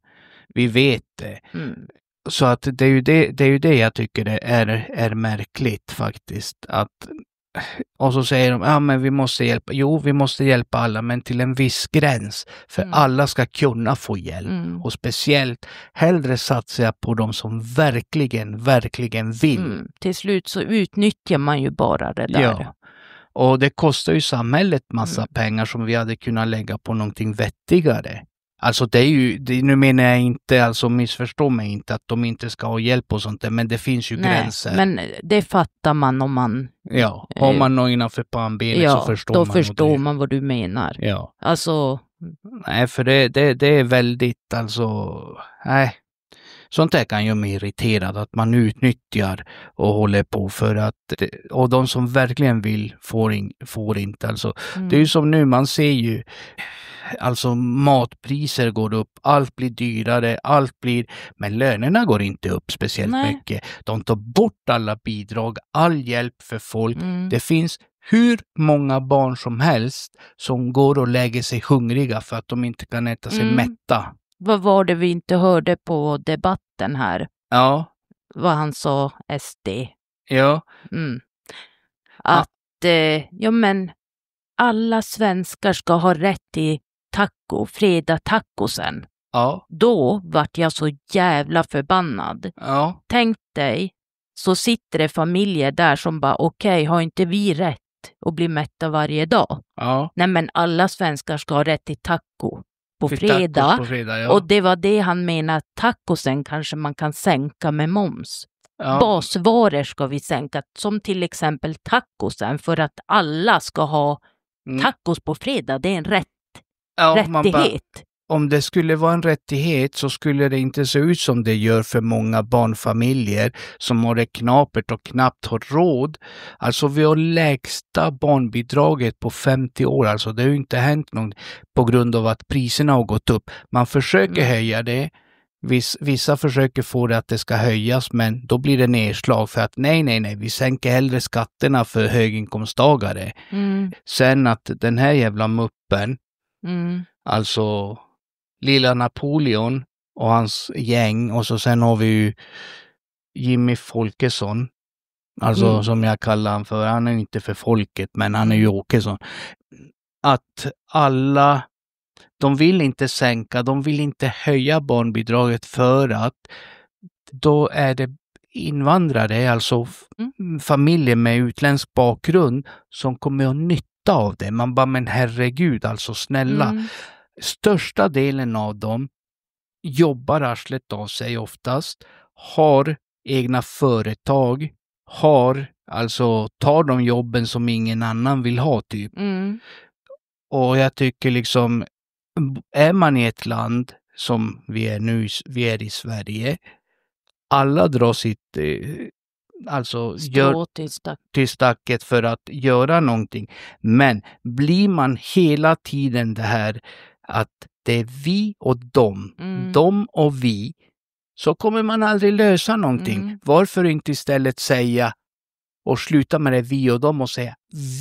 Vi vet det. Så att det är ju det jag tycker det är märkligt faktiskt. Och så säger de, men vi måste hjälpa. Jo, vi måste hjälpa alla, men till en viss gräns. För alla ska kunna få hjälp. Och speciellt, hellre satsar jag på de som verkligen vill. Till slut så utnyttjar man ju bara det där. Ja. Och det kostar ju samhället massa pengar som vi hade kunnat lägga på någonting vettigare. Alltså det är ju, nu menar jag inte, alltså missförstå mig inte, att de inte ska ha hjälp och sånt där, men det finns ju gränser. Men det fattar man om man... Ja, om man når innanför pannbenet så förstår man. Då förstår man vad du menar. Ja. Alltså... Nej, för det är väldigt, alltså... Nej. Sånt där kan göra mig irriterad, att man utnyttjar och håller på för att... Och de som verkligen vill får inte, alltså. Det är ju som nu, man ser ju... Alltså matpriser går upp, allt blir dyrare, men lönerna går inte upp speciellt mycket. De tar bort alla bidrag, all hjälp för folk. Det finns hur många barn som helst som går och lägger sig hungriga för att de inte kan äta sig mätta. Vad var det vi inte hörde på debatten här? Ja. Vad han sa, SD. Ja. Att, men alla svenskar ska ha rätt till fredag tacosen. Ja. Då vart jag så jävla förbannad. Ja. Tänk dig, så sitter det familjer där som bara, okej, har inte vi rätt att bli mätta varje dag? Ja. Nej, men alla svenskar ska ha rätt till taco på fredag. Ja. Och det var det han menade, tacosen kanske man kan sänka med moms. Ja. Basvaror ska vi sänka, som till exempel tacosen, för att alla ska ha tacos på fredag. Det är en rättighet. Om det skulle vara en rättighet så skulle det inte se ut som det gör för många barnfamiljer som har det knapert och knappt har råd. Alltså vi har lägsta barnbidraget på 50 år. Alltså det har ju inte hänt något på grund av att priserna har gått upp. Man försöker höja det. Vissa försöker få det att det ska höjas, men då blir det nedslag för att nej, vi sänker hellre skatterna för höginkomsttagare. Sen att den här jävla muppen, alltså lilla Napoleon och hans gäng, och så sen har vi ju Jimmy Folkesson, alltså som jag kallar han för, han är inte för folket, men han är ju Åkesson. Att alla, de vill inte sänka, de vill inte höja barnbidraget för att då är det invandrare, alltså familjer med utländsk bakgrund som kommer att nytta av det. Man bara, men herregud, alltså snälla. Största delen av dem jobbar arslet av sig oftast, har egna företag, tar de jobben som ingen annan vill ha typ. Och jag tycker liksom, är man i ett land som vi är i Sverige, alla drar sitt till stacket för att göra någonting. Men blir man hela tiden det här att det är vi och de och vi, så kommer man aldrig lösa någonting. Varför inte istället säga och sluta med det vi och dem och säga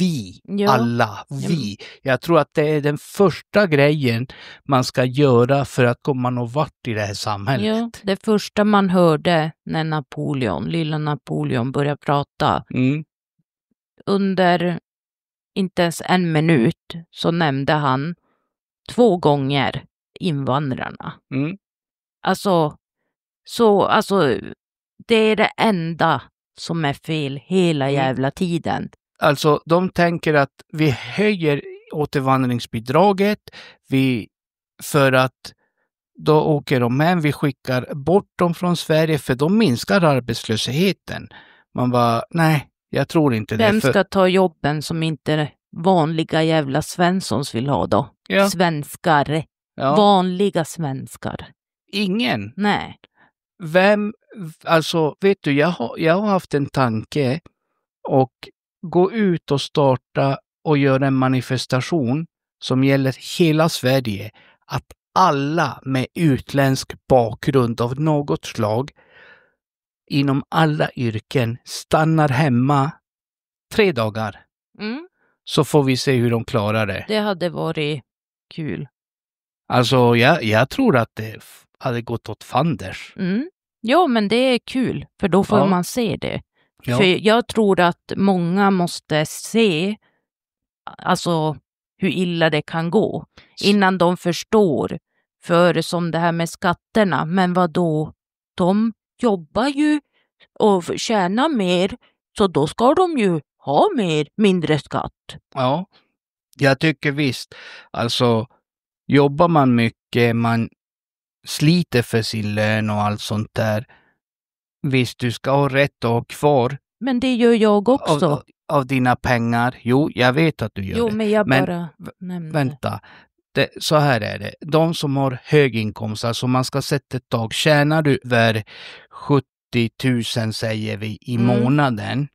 vi, alla, vi. Jag tror att det är den första grejen man ska göra för att komma någon vart i det här samhället. Ja, det första man hörde när lilla Napoleon började prata, under inte ens en minut så nämnde han 2 gånger invandrarna. Alltså det är det enda som är fel hela jävla tiden. Alltså de tänker att vi höjer återvandringsbidraget, för att då åker de med, vi skickar bort dem från Sverige för de minskar arbetslösheten. Man bara, nej, jag tror inte det. Vem ska ta jobben som inte vanliga jävla Svenssons vill ha då? Ja. Svenskar. Ja. Vanliga svenskar. Ingen. Nej. alltså vet du, jag har haft en tanke och gå ut och starta och göra en manifestation som gäller hela Sverige. Att alla med utländsk bakgrund av något slag inom alla yrken stannar hemma 3 dagar. Så får vi se hur de klarar det. Det hade varit kul. Alltså jag tror att det hade gått åt fanders. Ja, men det är kul, för då får man se det. Ja. För jag tror att många måste se alltså hur illa det kan gå innan de förstår. För som det här med skatterna, men vad då? De jobbar ju och tjänar mer, så då ska de ju ha mindre skatt. Ja, jag tycker visst. Alltså jobbar man mycket, man sliter för sin lön och allt sånt där. Visst, du ska ha rätt att ha kvar. Men det gör jag också. Av dina pengar. Jo, jag vet att du gör det. Jo, men jag bara nämnde. Vänta. Så här är det. De som har hög inkomst, alltså man ska sätta ett tag. Tjänar du över 70 000 säger vi i månaden.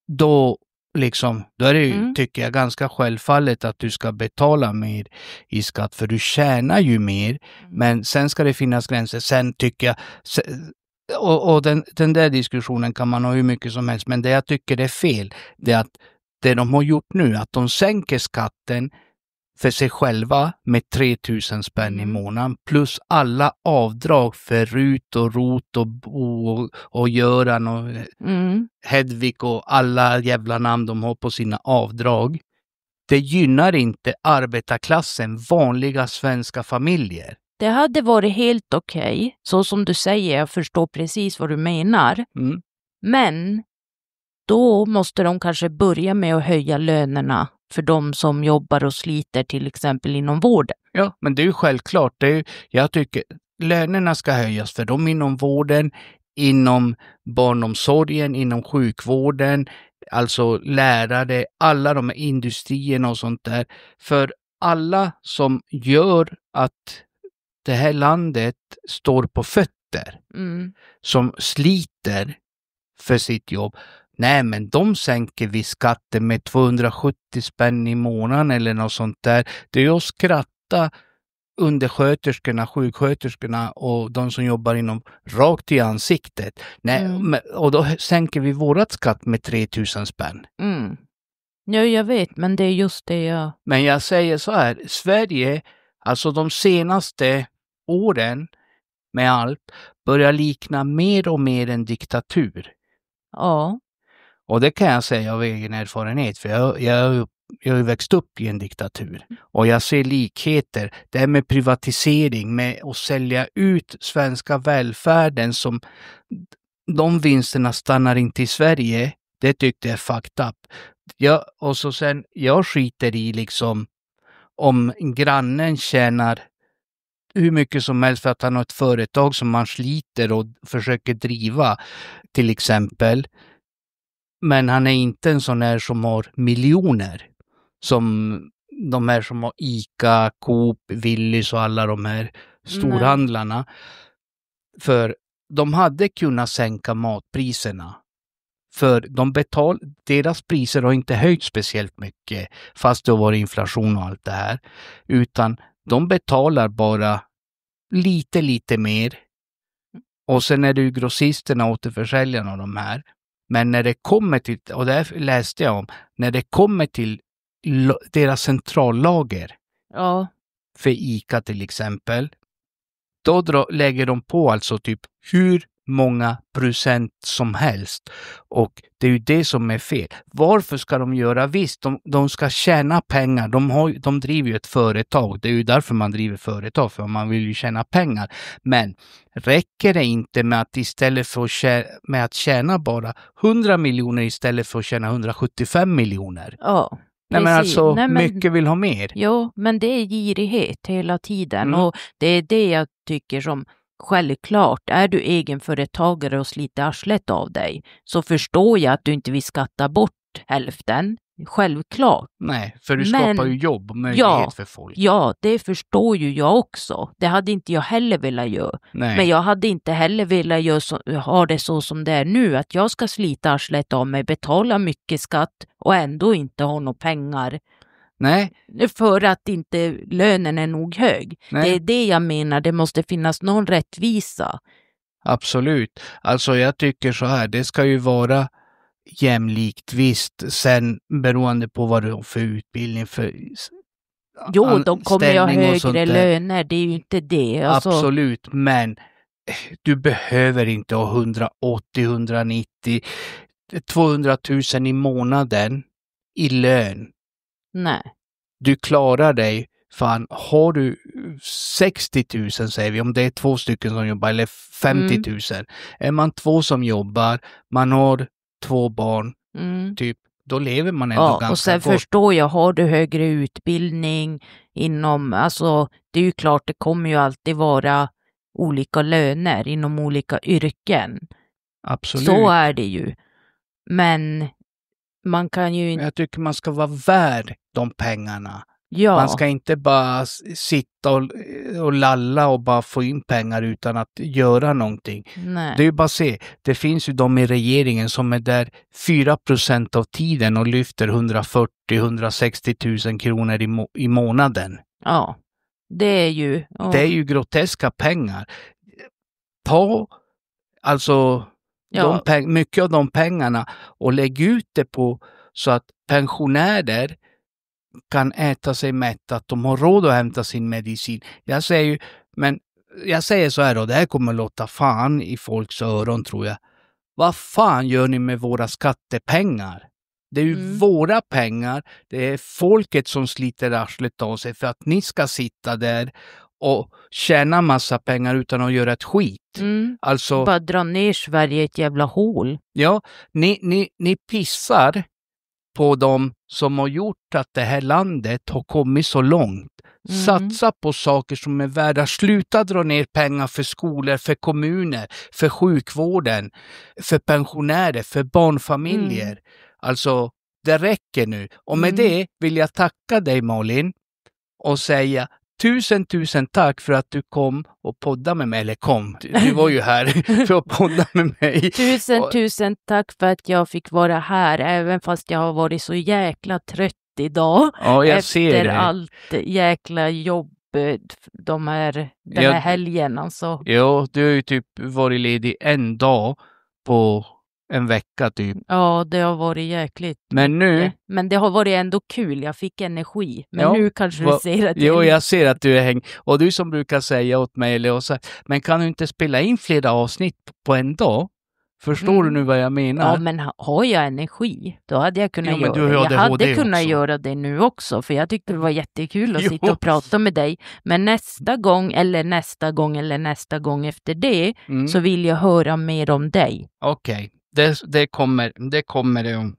Då är det ju, tycker jag, ganska självfallet att du ska betala mer i skatt. För du tjänar ju mer. Men sen ska det finnas gränser. Sen tycker jag... Och den där diskussionen kan man ha hur mycket som helst. Men det jag tycker är fel, det är att det de har gjort nu, att de sänker skatten för sig själva med 3 000 spänn i månaden. Plus alla avdrag för RUT och ROT och Bo och Göran och Hedvig och alla jävla namn de har på sina avdrag. Det gynnar inte arbetarklassen, vanliga svenska familjer. Det hade varit helt okej, så som du säger, jag förstår precis vad du menar. Men då måste de kanske börja med att höja lönerna för de som jobbar och sliter till exempel inom vården. Ja, men det är ju självklart. Jag tycker lönerna ska höjas för dem inom vården, inom barnomsorgen, inom sjukvården, alltså lärare, alla de här industrierna och sånt där. För alla som gör att det här landet står på fötter, som sliter för sitt jobb. Nej, men de sänker vi skatten med 270 spänn i månaden eller något sånt där. Det är att skratta undersköterskorna, sjuksköterskorna och de som jobbar inom rakt i ansiktet. Nej, och då sänker vi vårat skatt med 3 000 spänn. Ja, jag vet, men det är just det jag... Men jag säger så här, Sverige, alltså de senaste åren med allt, börjar likna mer och mer en diktatur. Ja. Och det kan jag säga av egen erfarenhet, för jag har växt upp i en diktatur. Och jag ser likheter. Det här med privatisering, med att sälja ut svenska välfärden, som de vinsterna stannar inte i Sverige. Det tyckte jag är fucked up. Jag skiter i liksom om grannen tjänar hur mycket som helst för att han har ett företag som man sliter och försöker driva, till exempel. Men han är inte en sån här som har miljoner. Som de här som har Ica, Coop, Willys och alla de här storhandlarna. För de hade kunnat sänka matpriserna. För deras priser har inte höjt speciellt mycket, fast det har varit inflation och allt det här. Utan de betalar bara lite mer. Och sen är det ju grossisterna och återförsäljarna och de här. Men när det kommer till, och det läste jag om, när det kommer till deras centrallager, för Ica till exempel, då lägger de på alltså typ hur många procent som helst. Och det är ju det som är fel. Varför ska de göra? Visst, de ska tjäna pengar. De driver ju ett företag. Det är ju därför man driver företag, för man vill ju tjäna pengar. Men räcker det inte med att istället för att tjäna bara 100 miljoner istället för att tjäna 175 miljoner? Ja. Nej, men alltså, mycket vill ha mer. Jo, men det är girighet hela tiden. Och det är det jag tycker som självklart. Är du egenföretagare och sliter arslet av dig, så förstår jag att du inte vill skatta bort hälften. Självklart. Nej, för du skapar ju jobb och möjlighet för folk. Ja, det förstår ju jag också. Det hade inte jag heller velat göra. Nej. Men jag hade inte heller velat ha det så som det är nu. Att jag ska slita arslet av mig, betala mycket skatt och ändå inte ha några pengar. Nej. För att inte lönen är nog hög. Nej. Det är det jag menar, det måste finnas någon rättvisa. Absolut. Alltså jag tycker så här, det ska ju vara jämlikt visst, sen beroende på vad du har för utbildning för jo, de kommer ju ha högre löner, det är ju inte det. Alltså, absolut, men du behöver inte ha 180, 190, 200 000 i månaden i lön. Nej. Du klarar dig, fan, har du 60 000 säger vi, om det är 2 stycken som jobbar, eller 50 000. Är man 2 som jobbar, man har 2 barn, typ, då lever man ändå ganska gott. Och sen förstår jag, har du högre utbildning inom, alltså det är ju klart det kommer ju alltid vara olika löner inom olika yrken. Absolut. Så är det ju. Men man kan ju inte... Jag tycker man ska vara värd de pengarna. Ja. Man ska inte bara sitta och lalla och bara få in pengar utan att göra någonting. Nej. Det är ju bara att se, det finns ju de i regeringen som är där 4% av tiden och lyfter 140-160 000 kronor i månaden. Ja, det är ju... Det är ju groteska pengar. Ta alltså mycket av de pengarna och lägg ut det på så att pensionärer kan äta sig mätta, att de har råd att hämta sin medicin. Jag säger så här då, det här kommer låta fan i folks öron tror jag. Vad fan gör ni med våra skattepengar? Det är ju våra pengar, det är folket som sliter arslet av sig för att ni ska sitta där och tjäna massa pengar utan att göra ett skit. Alltså, bara dra ner Sverige i ett jävla hål. Ja, ni pissar på dem som har gjort att det här landet har kommit så långt. Satsa på saker som är värda. Sluta dra ner pengar för skolor, för kommuner, för sjukvården, för pensionärer, för barnfamiljer. Alltså, det räcker nu. Och med det vill jag tacka dig Malin och säga tusen tack för att du kom och poddade med mig. Eller kom, du var ju här för att podda med mig. Tusen tack för att jag fick vara här, även fast jag har varit så jäkla trött idag. Ja, jag efter ser det. Allt jäkla jobb den här helgen. Alltså. Ja, du har ju typ varit ledig en dag på en vecka typ. Ja, det har varit jäkligt. Men det har varit ändå kul. Jag fick energi. Men nu kanske du ser att jag ser att du är häng. Och du som brukar säga åt mig, eller så, men kan du inte spela in flera avsnitt på en dag? Förstår du nu vad jag menar? Ja, men har jag energi, då hade jag kunnat göra det. Jag hade kunnat göra det nu också, för jag tyckte det var jättekul att sitta och prata med dig. Men nästa gång efter det, så vill jag höra mer om dig. Okej. Det kommer det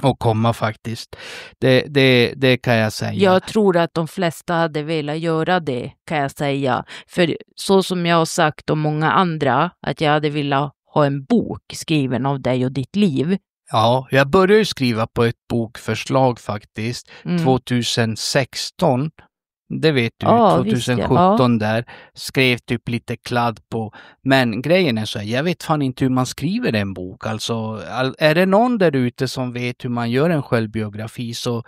att komma faktiskt. Det kan jag säga. Jag tror att de flesta hade velat göra det, kan jag säga. För så som jag har sagt om många andra, att jag hade velat ha en bok skriven av dig och ditt liv. Ja, jag började skriva på ett bokförslag faktiskt 2016. Det vet du, 2017 där. Skrev typ lite kladd på. Men grejen är så här, jag vet fan inte hur man skriver en bok. Alltså, är det någon där ute som vet hur man gör en självbiografi, så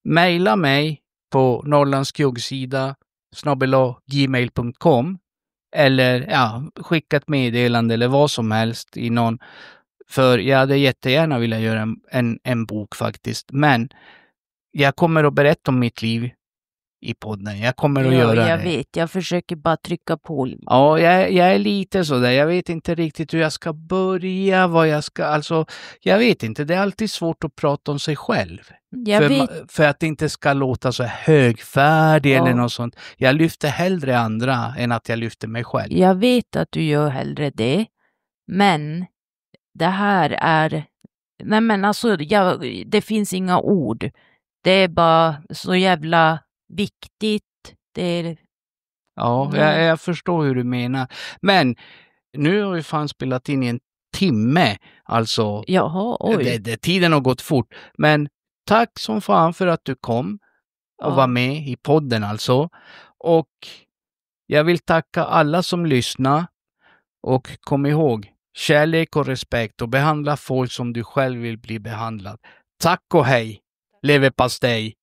mejla mig på norrlandskuggsida@gmail.com eller skicka ett meddelande eller vad som helst i någon. För jag hade jättegärna vilja göra en bok faktiskt. Men jag kommer att berätta om mitt liv i podden. Jag kommer att göra det. Jag vet, jag försöker bara trycka på. Ja, jag är lite sådär. Jag vet inte riktigt hur jag ska börja, jag vet inte. Det är alltid svårt att prata om sig själv. För att det inte ska låta så högfärdig eller något sånt. Jag lyfter hellre andra än att jag lyfter mig själv. Jag vet att du gör hellre det. Men det här är... Nej men alltså, det finns inga ord. Det är bara så jävla viktigt. Det är... Ja, jag förstår hur du menar. Men nu har vi fan spelat in i en timme. Alltså, Jaha, oj. Tiden har gått fort. Men tack som fan för att du kom och var med i podden alltså. Och jag vill tacka alla som lyssnar. Och kom ihåg, kärlek och respekt och behandla folk som du själv vill bli behandlad. Tack och hej, leverpastej!